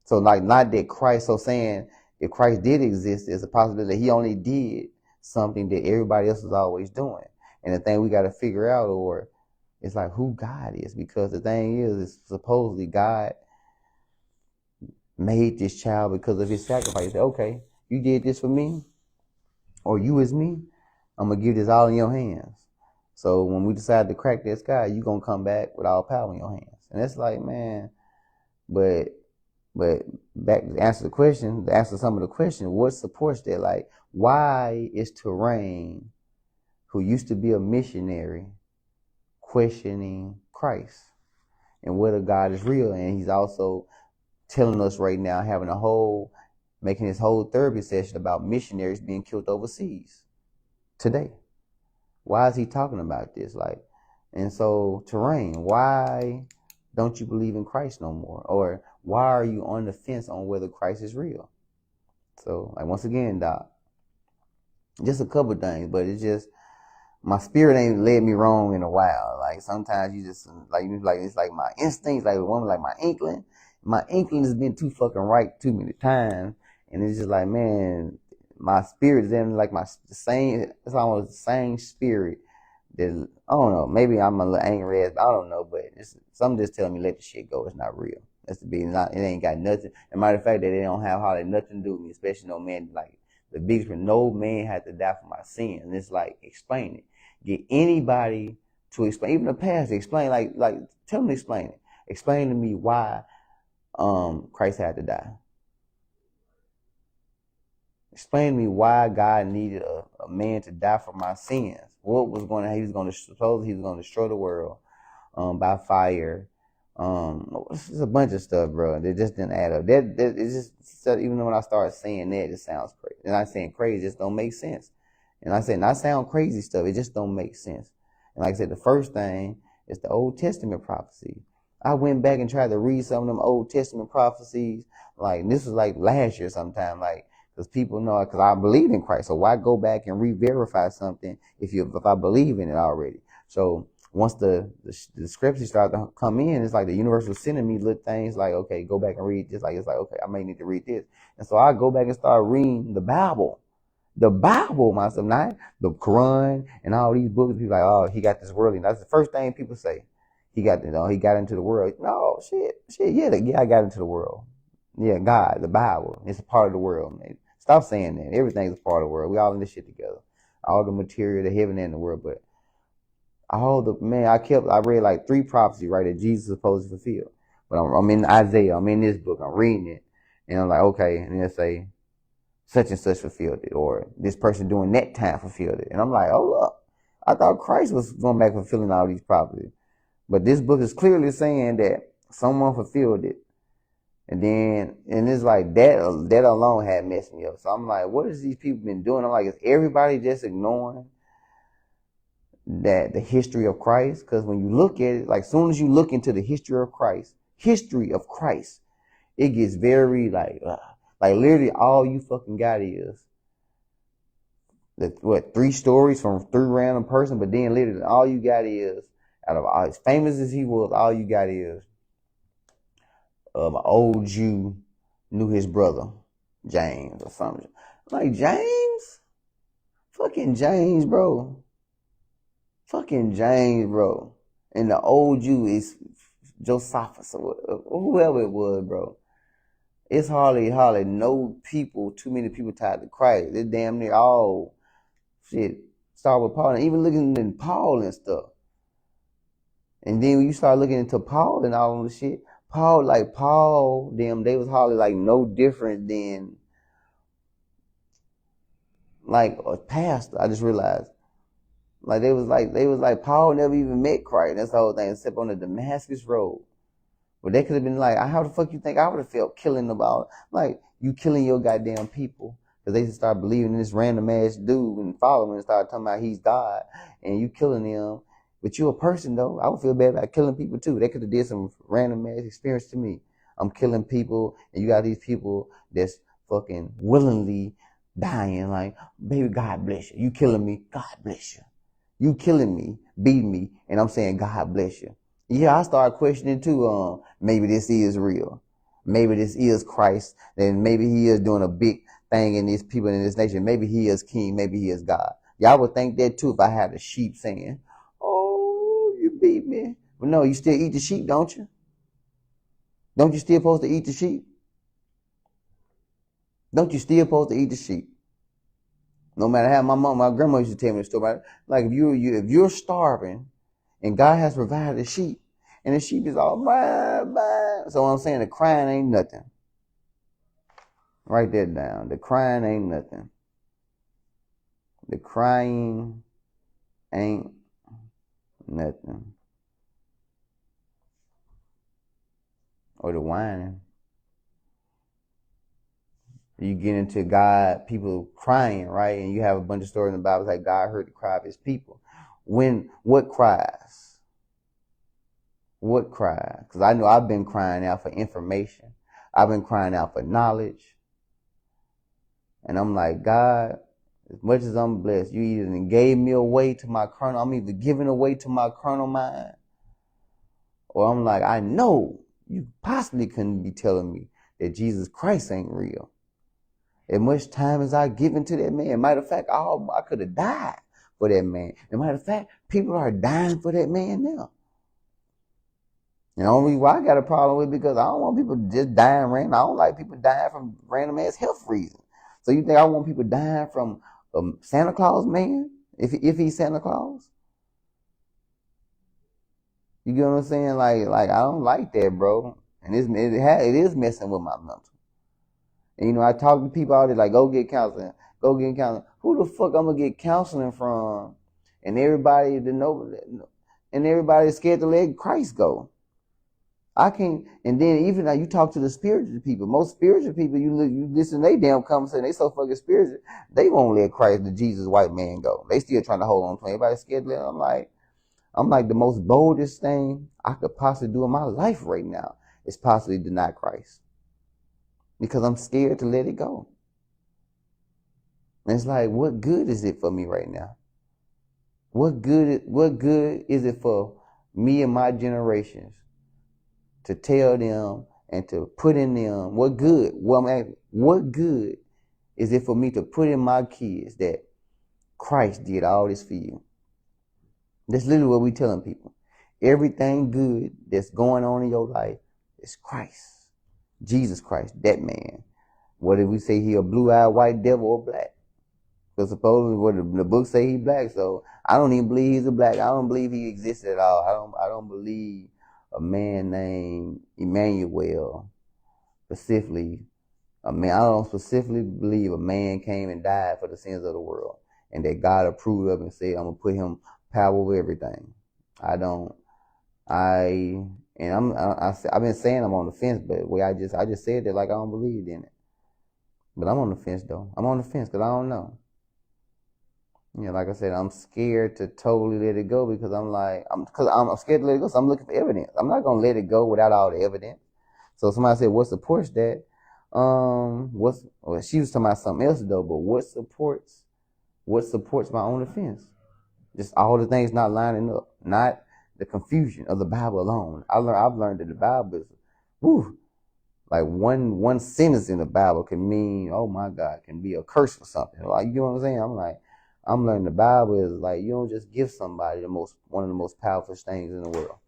So like, not that Christ, so saying if Christ did exist, there's a possibility that he only did something that everybody else was always doing. And the thing we got to figure out, or it's like who God is, because the thing is supposedly God made this child because of his sacrifice. He said, okay, you did this for me, or you is me, I'm going to give this all in your hands. So when we decide to crack that sky, you're going to come back with all power in your hands. And it's like, man, but back to answer some of the question, what supports that? Like, why is Terrain, who used to be a missionary, questioning Christ and whether God is real? And he's also telling us right now, making his whole therapy session about missionaries being killed overseas today. Why is he talking about this? Like, and so Terrain, why don't you believe in Christ no more? Or why are you on the fence on whether Christ is real? So, like, once again, Doc, just a couple things, but it's just, my spirit ain't led me wrong in a while. Like, sometimes you just, it's like my instincts, like one, like my inkling has been too fucking right too many times. And it's just like, man, my spirit is in like it's almost the same spirit that, I don't know, maybe I'm a little angry ass, I don't know, but something just telling me let the shit go. It's not real. It ain't got nothing. As a matter of fact, that they don't have hardly nothing to do with me, especially no man. Like, the biggest one, no man had to die for my sin. And it's like, explain it. get anybody to explain, even the pastor, explain, like tell them to explain it. Explain to me why Christ had to die. Explain to me why God needed a man to die for my sins. What was going to, he was going to destroy the world by fire. It's just a bunch of stuff, bro. They just didn't add up. That it's just, even when I started saying that, it sounds crazy. And I'm saying crazy, it just don't make sense. And I said, not sound crazy stuff, it just don't make sense. And like I said, the first thing is the Old Testament prophecy. I went back and tried to read some of them Old Testament prophecies. Like, this was like last year sometime, like, because people know, because I believe in Christ. So why go back and re-verify something if I believe in it already? So once the scriptures start to come in, it's like the universe was sending me little things like, okay, go back and read this. Like, it's like, okay, I may need to read this. And so I go back and start reading the Bible. The Bible, myself, not the Quran and all these books. People like, oh, he got this worldly. That's the first thing people say. He got into the world. No, yeah, I got into the world. Yeah, God, the Bible, it's a part of the world, man. Stop saying that. Everything's a part of the world. We all in this shit together. All the material, the heaven and the world, but I read like 3 prophecies, right, that Jesus is supposed to fulfill. But I'm in Isaiah, I'm in this book, I'm reading it, and I'm like, okay, and they'll say, such and such fulfilled it, or this person during that time fulfilled it. And I'm like, oh, look, I thought Christ was going back fulfilling all these prophecies. But this book is clearly saying that someone fulfilled it. And it's like that alone had messed me up. So I'm like, what has these people been doing? I'm like, is everybody just ignoring that the history of Christ? Because when you look at it, like, soon as you look into the history of Christ, it gets very like literally all you fucking got is 3 stories from 3 random person, but then literally all you got is, out of all as famous as he was, all you got is an old Jew knew his brother James or something. Like, James? Fucking James, bro. Fucking James, bro. And the old Jew is Josephus or whoever it was, bro. It's hardly too many people tied to Christ. They're damn near all shit. Start with Paul, and even looking in Paul and stuff. And then when you start looking into Paul and all of the shit, Paul, them, they was hardly like no different than like a pastor. I just realized. Like they was like Paul never even met Christ. That's the whole thing, except on the Damascus Road. But they could have been like, how the fuck you think I would have felt killing about, like, you killing your goddamn people? Because they just start believing in this random ass dude and following and start talking about he's God and you killing him. But you a person though. I would feel bad about killing people too. They could have did some random ass experience to me. I'm killing people and you got these people that's fucking willingly dying like, baby, God bless you. You killing me, God bless you. You killing me, beating me, and I'm saying God bless you. Yeah, I started questioning too, maybe this is real. Maybe this is Christ, and maybe he is doing a big thing in these people in this nation. Maybe he is king, maybe he is God. Y'all would think that too if I had a sheep saying, oh, you beat me. But no, you still eat the sheep, don't you? Don't you still supposed to eat the sheep? Don't you still supposed to eat the sheep? No matter how my grandma used to tell me the story about it. Like if you're starving and God has provided a sheep and the sheep is all blah, blah. So I'm saying the crying ain't nothing. Write that down. The crying ain't nothing. The crying ain't nothing. Or the whining. You get into God, people crying, right? And you have a bunch of stories in the Bible like God heard the cry of his people. What cries? What cries? Because I know I've been crying out for information. I've been crying out for knowledge. And I'm like, God, as much as I'm blessed, you either gave me away to my carnal, I'm either giving away to my carnal mind, or I'm like, I know you possibly couldn't be telling me that Jesus Christ ain't real. As much time as I given to that man, matter of fact, I could have died for that man. And matter of fact, people are dying for that man now. And the only reason why I got a problem with it because I don't want people just dying random. I don't like people dying from random ass health reasons. So you think I want people dying from Santa Claus man? If he's Santa Claus? You get what I'm saying? Like I don't like that, bro. And it is messing with my mental. And you know, I talk to people out there like, go get counseling, go get counseling. Who the fuck I'm gonna get counseling from? And everybody to know, and everybody's scared to let Christ go. I can't. And then even now, you talk to the spiritual people. Most spiritual people, you listen to they damn conversation. They so fucking spiritual, they won't let Christ, the Jesus white man, go. They still trying to hold on to him. Everybody scared to let him. I'm like the most boldest thing I could possibly do in my life right now is possibly deny Christ because I'm scared to let it go. And it's like, what good is it for me right now? What good is it for me and my generations to tell them and to put in them what good? What good is it for me to put in my kids that Christ did all this for you? That's literally what we telling people. Everything good that's going on in your life is Christ. Jesus Christ, that man. Whether we say he a blue-eyed white devil or black. Because supposedly what the book say he black, so I don't even believe he's a black. I don't believe he exists at all. I don't believe a man named Emmanuel specifically. I don't specifically believe a man came and died for the sins of the world and that God approved of and said, I'm gonna put him power over everything. I've been saying I'm on the fence, but I just said that like I don't believe in it. But I'm on the fence though. I'm on the fence because I don't know. You know, like I said, I'm scared to totally let it go because I'm scared to let it go. So I'm looking for evidence. I'm not gonna let it go without all the evidence. So somebody said, "What supports that?" She was talking about something else though. But what supports my own offense? Just all the things not lining up, not the confusion of the Bible alone. I've learned that the Bible is, like one sentence in the Bible can mean, oh my God, can be a curse or something. Like, you know what I'm saying? I'm learning the Bible is like, you don't just give somebody one of the most powerful things in the world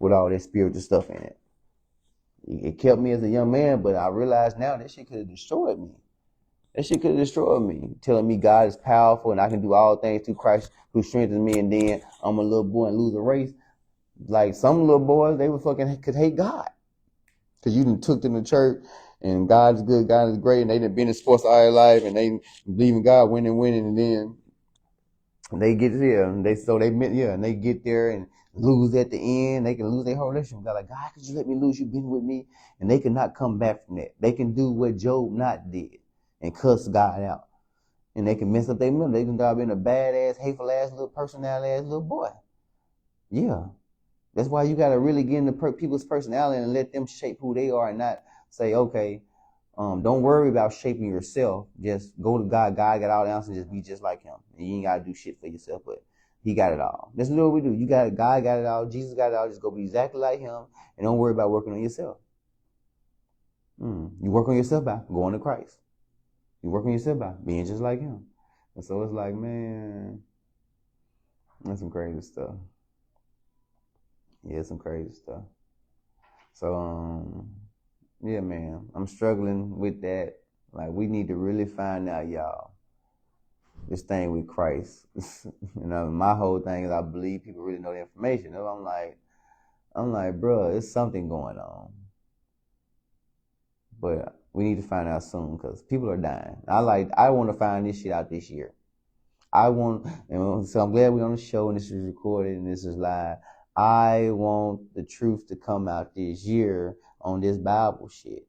with all that spiritual stuff in it. It kept me as a young man, but I realize now that shit could have destroyed me. That shit could have destroyed me, telling me God is powerful and I can do all things through Christ who strengthens me, and then I'm a little boy and lose a race. Like some little boys, they could hate God. Because you done took them to church and God is good, God is great, and they done been in sports all their life and they believe in God winning, and then they get there and they get there and lose at the end. They can lose their whole relationship. God, like, God, could you let me lose? You've been with me. And they cannot come back from that. They can do what Job not did and cuss God out. And they can mess up their memory. They can start being a badass, hateful ass little personality ass little boy. Yeah. That's why you got to really get into people's personality and let them shape who they are and not say, okay, don't worry about shaping yourself. Just go to God. God got all the answers. Just be just like him. And you ain't got to do shit for yourself, but he got it all. That's what we do. God got it all. Jesus got it all. Just go be exactly like him and don't worry about working on yourself. You work on yourself by going to Christ. You work on yourself by being just like him. And so it's like, man, that's some crazy stuff. Yeah, some crazy stuff. So, yeah, man, I'm struggling with that. Like, we need to really find out, y'all, this thing with Christ. You know, my whole thing is I believe people really know the information. I'm like, bro, there's something going on. But we need to find out soon because people are dying. I want to find this shit out this year. So I'm glad we're on the show and this is recorded and this is live. I want the truth to come out this year on this Bible shit.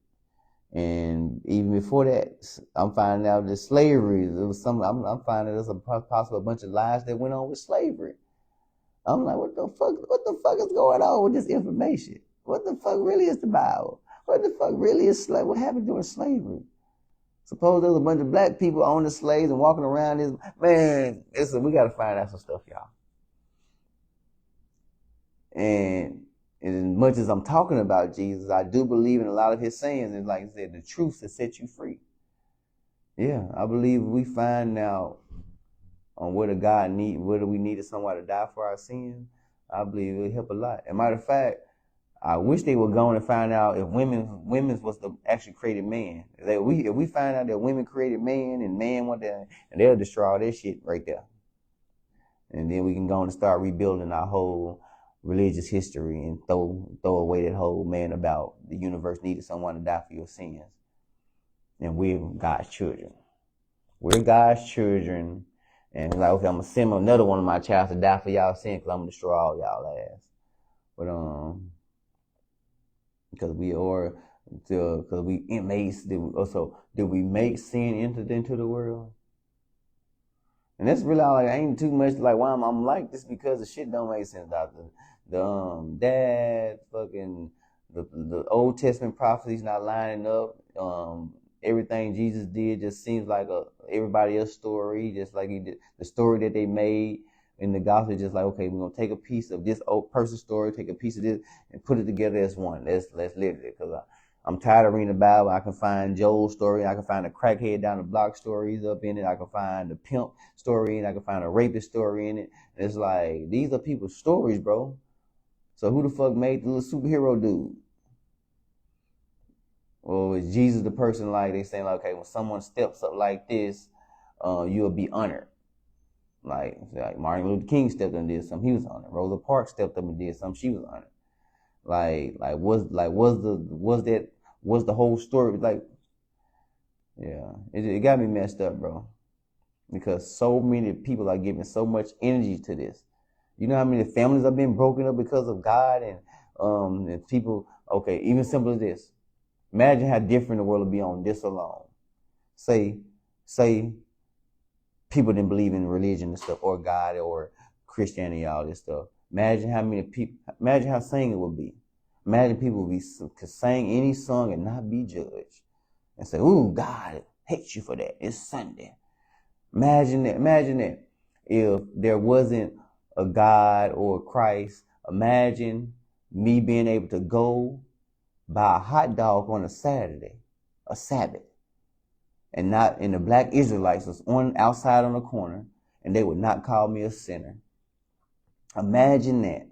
And even before that, I'm finding out that slavery, I'm finding there's possible a bunch of lies that went on with slavery. I'm like, what the fuck is going on with this information? What the fuck really is the Bible? What the fuck really is slavery? What happened during slavery? Suppose there's a bunch of black people owning the slaves and walking around this. Man, we got to find out some stuff, y'all. And as much as I'm talking about Jesus, I do believe in a lot of his sayings. And like I said, the truth will set you free. Yeah, I believe we find out on whether we needed somebody to die for our sins. I believe it would help a lot. As a matter of fact, I wish they would go and find out if women's was the actually created man. If we find out that women created man and man went there, and they'll destroy all that shit right there. And then we can go and start rebuilding our whole religious history and throw away that whole man about the universe needed someone to die for your sins. And we're God's children. We're God's children. And like, okay, I'm gonna send another one of my child to die for y'all sin because I'm gonna destroy all y'all ass. But because we inmates, did we make sin enter into the world? And that's really all, like, I ain't too much like why I'm like this, because the shit don't make sense, doctor. The Old Testament prophecies not lining up. Everything Jesus did just seems like everybody else's story, just like he did the story that they made in the gospel. Just like, okay, we're gonna take a piece of this old person's story, take a piece of this, and put it together as one. Let's live it, because I'm tired of reading the Bible. I can find Joel's story. I can find the crackhead down the block stories up in it. I can find the pimp story, and I can find a rapist story in it. And it's like, these are people's stories, bro. So who the fuck made the little superhero dude? Or is Jesus the person, like they saying, like, okay, when someone steps up like this, you'll be honored. Like Martin Luther King stepped up and did something, he was honored. Rosa Parks stepped up and did something, she was honored. Was the whole story, like, yeah, it got me messed up, bro. Because so many people are giving so much energy to this. You know how many families have been broken up because of God, and people, okay, even simple as this. Imagine how different the world would be on this alone. Say people didn't believe in religion and stuff, or God, or Christianity, all this stuff. Imagine how singing it would be. Imagine people could sing any song and not be judged. And say, ooh, God hates you for that. It's Sunday. Imagine that. If there wasn't a God or a Christ, imagine me being able to go buy a hot dog on a Saturday, a Sabbath, and the black Israelites was outside on the corner, and they would not call me a sinner. Imagine that.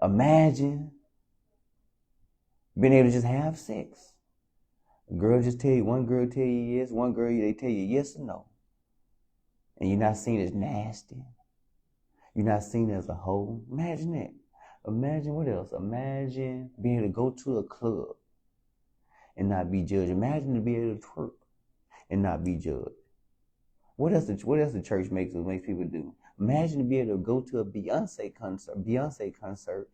Imagine being able to just have sex. One girl tell you yes, one girl they tell you yes or no. And you're not seen as nasty. You're not seen as a hoe. Imagine that. Imagine what else? Imagine being able to go to a club and not be judged. Imagine to be able to twerk and not be judged. What else the church makes people do? Imagine to be able to go to a Beyonce concert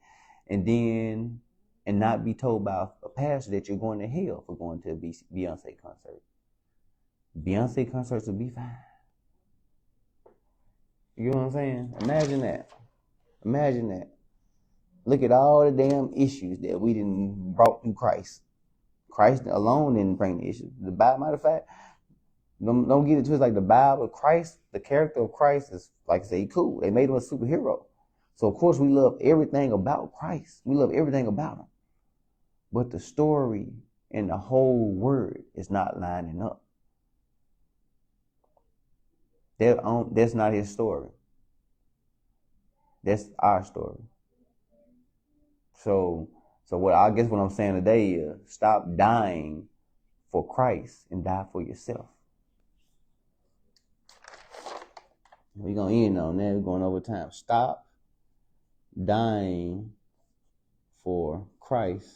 and not be told by a pastor that you're going to hell for going to a Beyonce concert. Beyonce concerts would be fine. You know what I'm saying? Imagine that. Look at all the damn issues that we didn't brought through Christ. Christ alone didn't bring the issues. The Bible, matter of fact, don't get it twisted. Like the Bible, Christ, the character of Christ is, like I say, cool. They made him a superhero. So of course we love everything about Christ. We love everything about him. But the story and the whole word is not lining up. That's not his story. That's our story. So what I'm saying today is, stop dying for Christ and die for yourself. We're going to end on that. We're going over time. Stop dying for Christ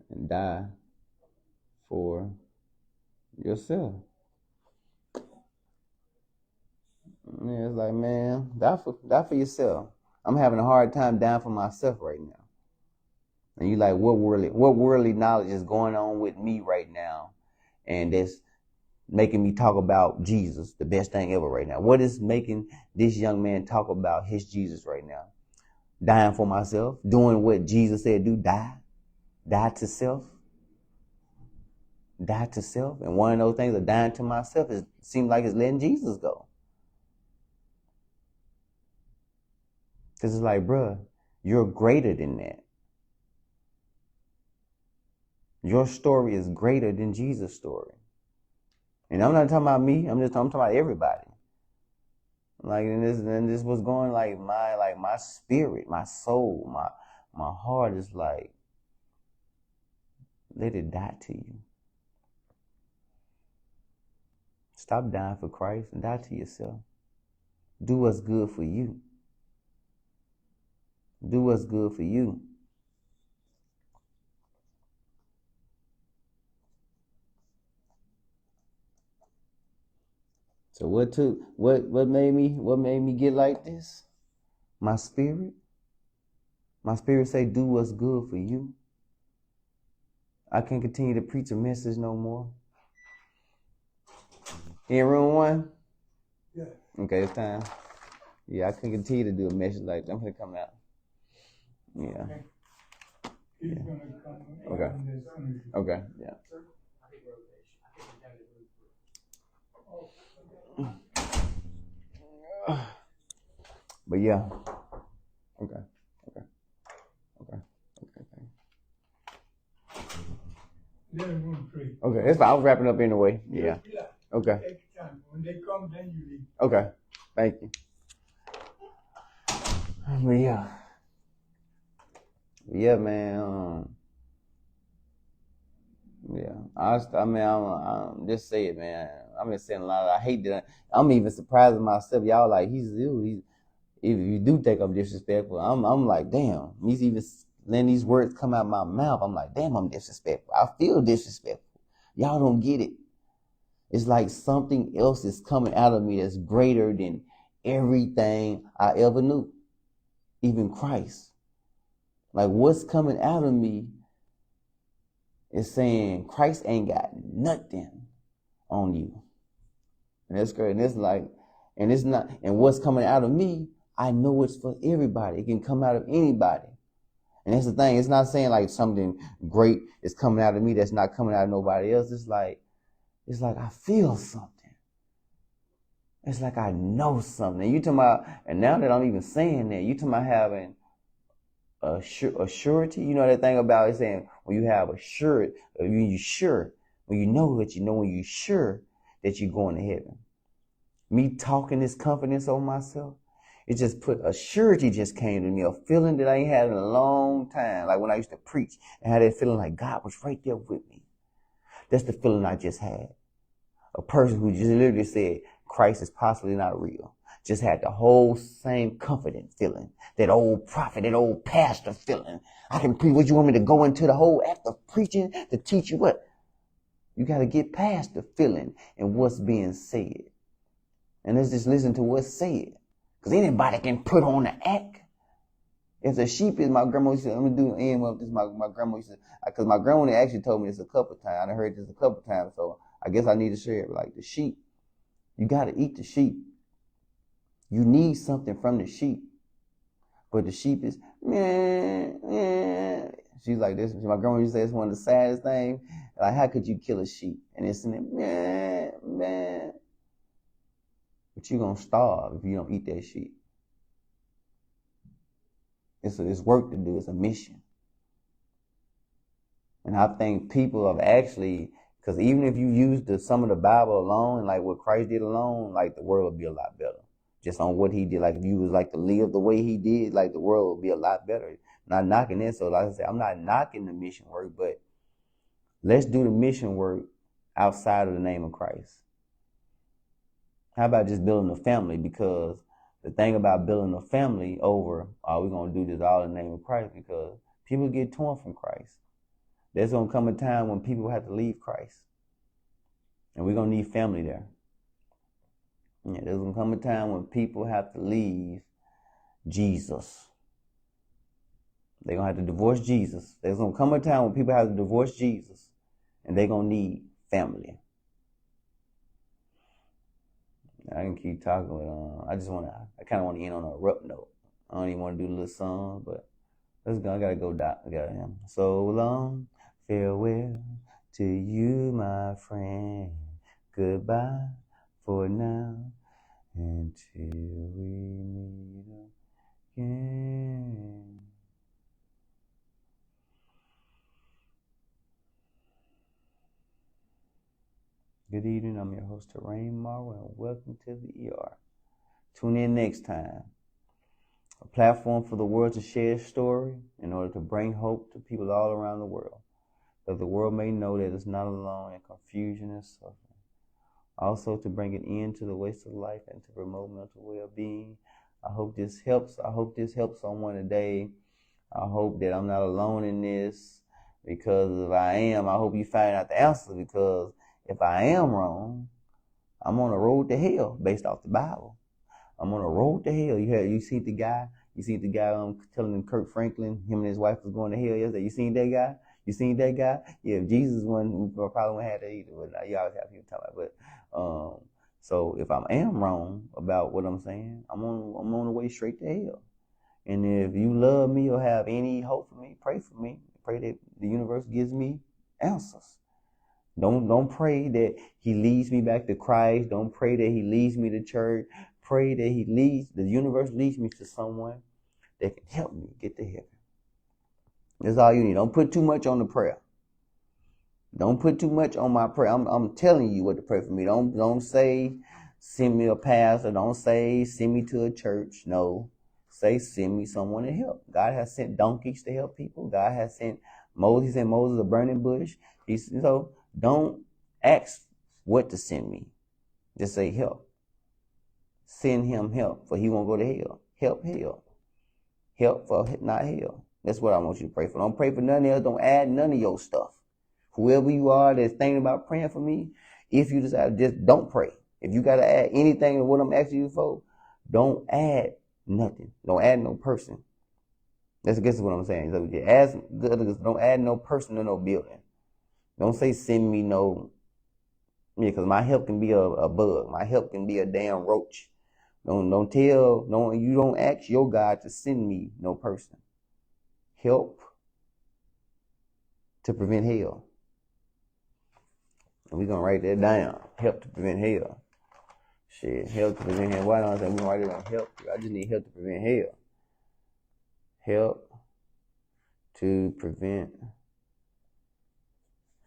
and die for yourself. Yeah, it's like, man, die for yourself. I'm having a hard time dying for myself right now. And you like, what worldly knowledge is going on with me right now? And that's making me talk about Jesus, the best thing ever right now. What is making this young man talk about his Jesus right now? Dying for myself, doing what Jesus said do, die to self. Die to self. And one of those things of dying to myself seems like it's letting Jesus go. Because it's like, bruh, you're greater than that. Your story is greater than Jesus' story. And I'm not talking about me. I'm talking about everybody. Like, and this was going like my spirit, my soul, my heart is like, let it die to you. Stop dying for Christ and die to yourself. Do what's good for you. Do what's good for you. So what made me get like this? My spirit. My spirit say, do what's good for you. I can't continue to preach a message no more. In room 1? Yeah. Okay, it's time. Yeah, I can't continue to do a message like that. I'm gonna come out. Yeah. He's gonna come. Okay. Okay. Yeah. But yeah. Okay. Okay. Okay. Okay. Let him pray. Okay. That's fine. I was wrapping up anyway. Yeah. Okay. Take time. When they come, then you leave. Okay. Thank you. But yeah. Yeah, man. Yeah. I'm just say it, man. I've been saying a lot. I hate that. I'm even surprised at myself. Y'all like he's if you do think I'm disrespectful, I'm like, damn. He's even letting these words come out my mouth. I'm like, damn, I'm disrespectful. I feel disrespectful. Y'all don't get it. It's like something else is coming out of me that's greater than everything I ever knew, even Christ. Like what's coming out of me is saying Christ ain't got nothing on you. And that's great. And it's like, and it's not, and what's coming out of me, I know it's for everybody. It can come out of anybody. And that's the thing. It's not saying like something great is coming out of me that's not coming out of nobody else. It's like I feel something. It's like I know something. And you talking about, and now that I'm even saying that, you talking about having a surety. You know that thing about it saying when you have a surety, when you sure, when you know that you know, when you sure that you're going to heaven. Me talking this confidence on myself, it just put a surety just came to me, a feeling that I ain't had in a long time. Like when I used to preach and had that feeling like God was right there with me. That's the feeling I just had. A person who just literally said Christ is possibly not real. Just had the whole same confident feeling. That old prophet, that old pastor feeling. I can preach. What you want me to go into the whole act of preaching to teach you what? You got to get past the feeling and what's being said. And let's just listen to what's said. Because anybody can put on the act. If the sheep is, my grandma used to, I'm going to do an end with this, my grandma used to, because my grandma actually told me this a couple of times. I heard this a couple of times, so I guess I need to share it. Like the sheep, you got to eat the sheep. You need something from the sheep. But the sheep is, meh, meh. She's like this. My grandma used to say it's one of the saddest things. Like, how could you kill a sheep? And it's in it, meh, meh. But you're going to starve if you don't eat that sheep. It's work to do. It's a mission. And I think people have actually, because even if you use some of the Bible alone, like what Christ did alone, like the world would be a lot better. Just on what he did. Like if you was like to live the way he did, like the world would be a lot better. Not knocking it. So like I said, I'm not knocking the mission work, but let's do the mission work outside of the name of Christ. How about just building a family? Because the thing about building a family over, we're going to do this all in the name of Christ, because people get torn from Christ. There's going to come a time when people have to leave Christ. And we're going to need family there. Yeah, there's going to come a time when people have to leave Jesus. They're going to have to divorce Jesus. There's going to come a time when people have to divorce Jesus, and they're going to need family. I can keep talking, but I kind of want to end on a rough note. I don't even want to do a little song, but let's go. I got to go down. So long, farewell to you, my friend. Goodbye for now, until we meet again. Good evening. I'm your host, Terrain Marvel, and welcome to the ER. Tune in next time. A platform for the world to share its story in order to bring hope to people all around the world, that the world may know that it's not alone in confusion and suffering. Also to bring an end to the waste of life and to promote mental well-being. I hope this helps. I hope this helps someone today. I hope that I'm not alone in this, because if I am, I hope you find out the answer, because if I am wrong, I'm on a road to hell based off the Bible. I'm on a road to hell. You see the guy telling him Kirk Franklin, him and his wife was going to hell yesterday. You seen that guy? You seen that guy? Yeah, if Jesus won, we probably wouldn't have that either. But you always have people talk about it. But so if I am wrong about what I'm saying, I'm on the way straight to hell. And if you love me or have any hope for me, pray for me. Pray that the universe gives me answers. Don't pray that he leads me back to Christ. Don't pray that he leads me to church. Pray that the universe leads me to someone that can help me get to heaven. That's all you need. Don't put too much on the prayer. Don't put too much on my prayer. I'm telling you what to pray for me. Don't say send me a pastor. Don't say send me to a church. No. Say send me someone to help. God has sent donkeys to help people. God has sent Moses. He sent Moses a burning bush. So don't ask what to send me. Just say help. Send him help, for he won't go to hell. Help hell. Help for not hell. That's what I want you to pray for. Don't pray for nothing else. Don't add none of your stuff. Whoever you are that's thinking about praying for me, if you decide, just don't pray. If you got to add anything to what I'm asking you for, don't add nothing. Don't add no person. That's what I'm saying. So you ask, don't add no person to no building. Don't say send me no, because my help can be a bug. My help can be a damn roach. You don't ask your God to send me no person. Help to prevent hell. And we're going to write that down. Help to prevent hell. Shit, help to prevent hell. Why don't I say we're going to write it on help? I just need help to prevent hell. Help to prevent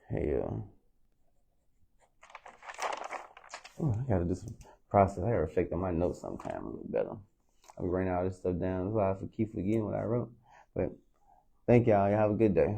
hell. Oh, I got to do some process. I got to reflect on my notes sometime a little better. I'll be writing all this stuff down. That's why I keep forgetting what I wrote. But thank y'all. Y'all have a good day.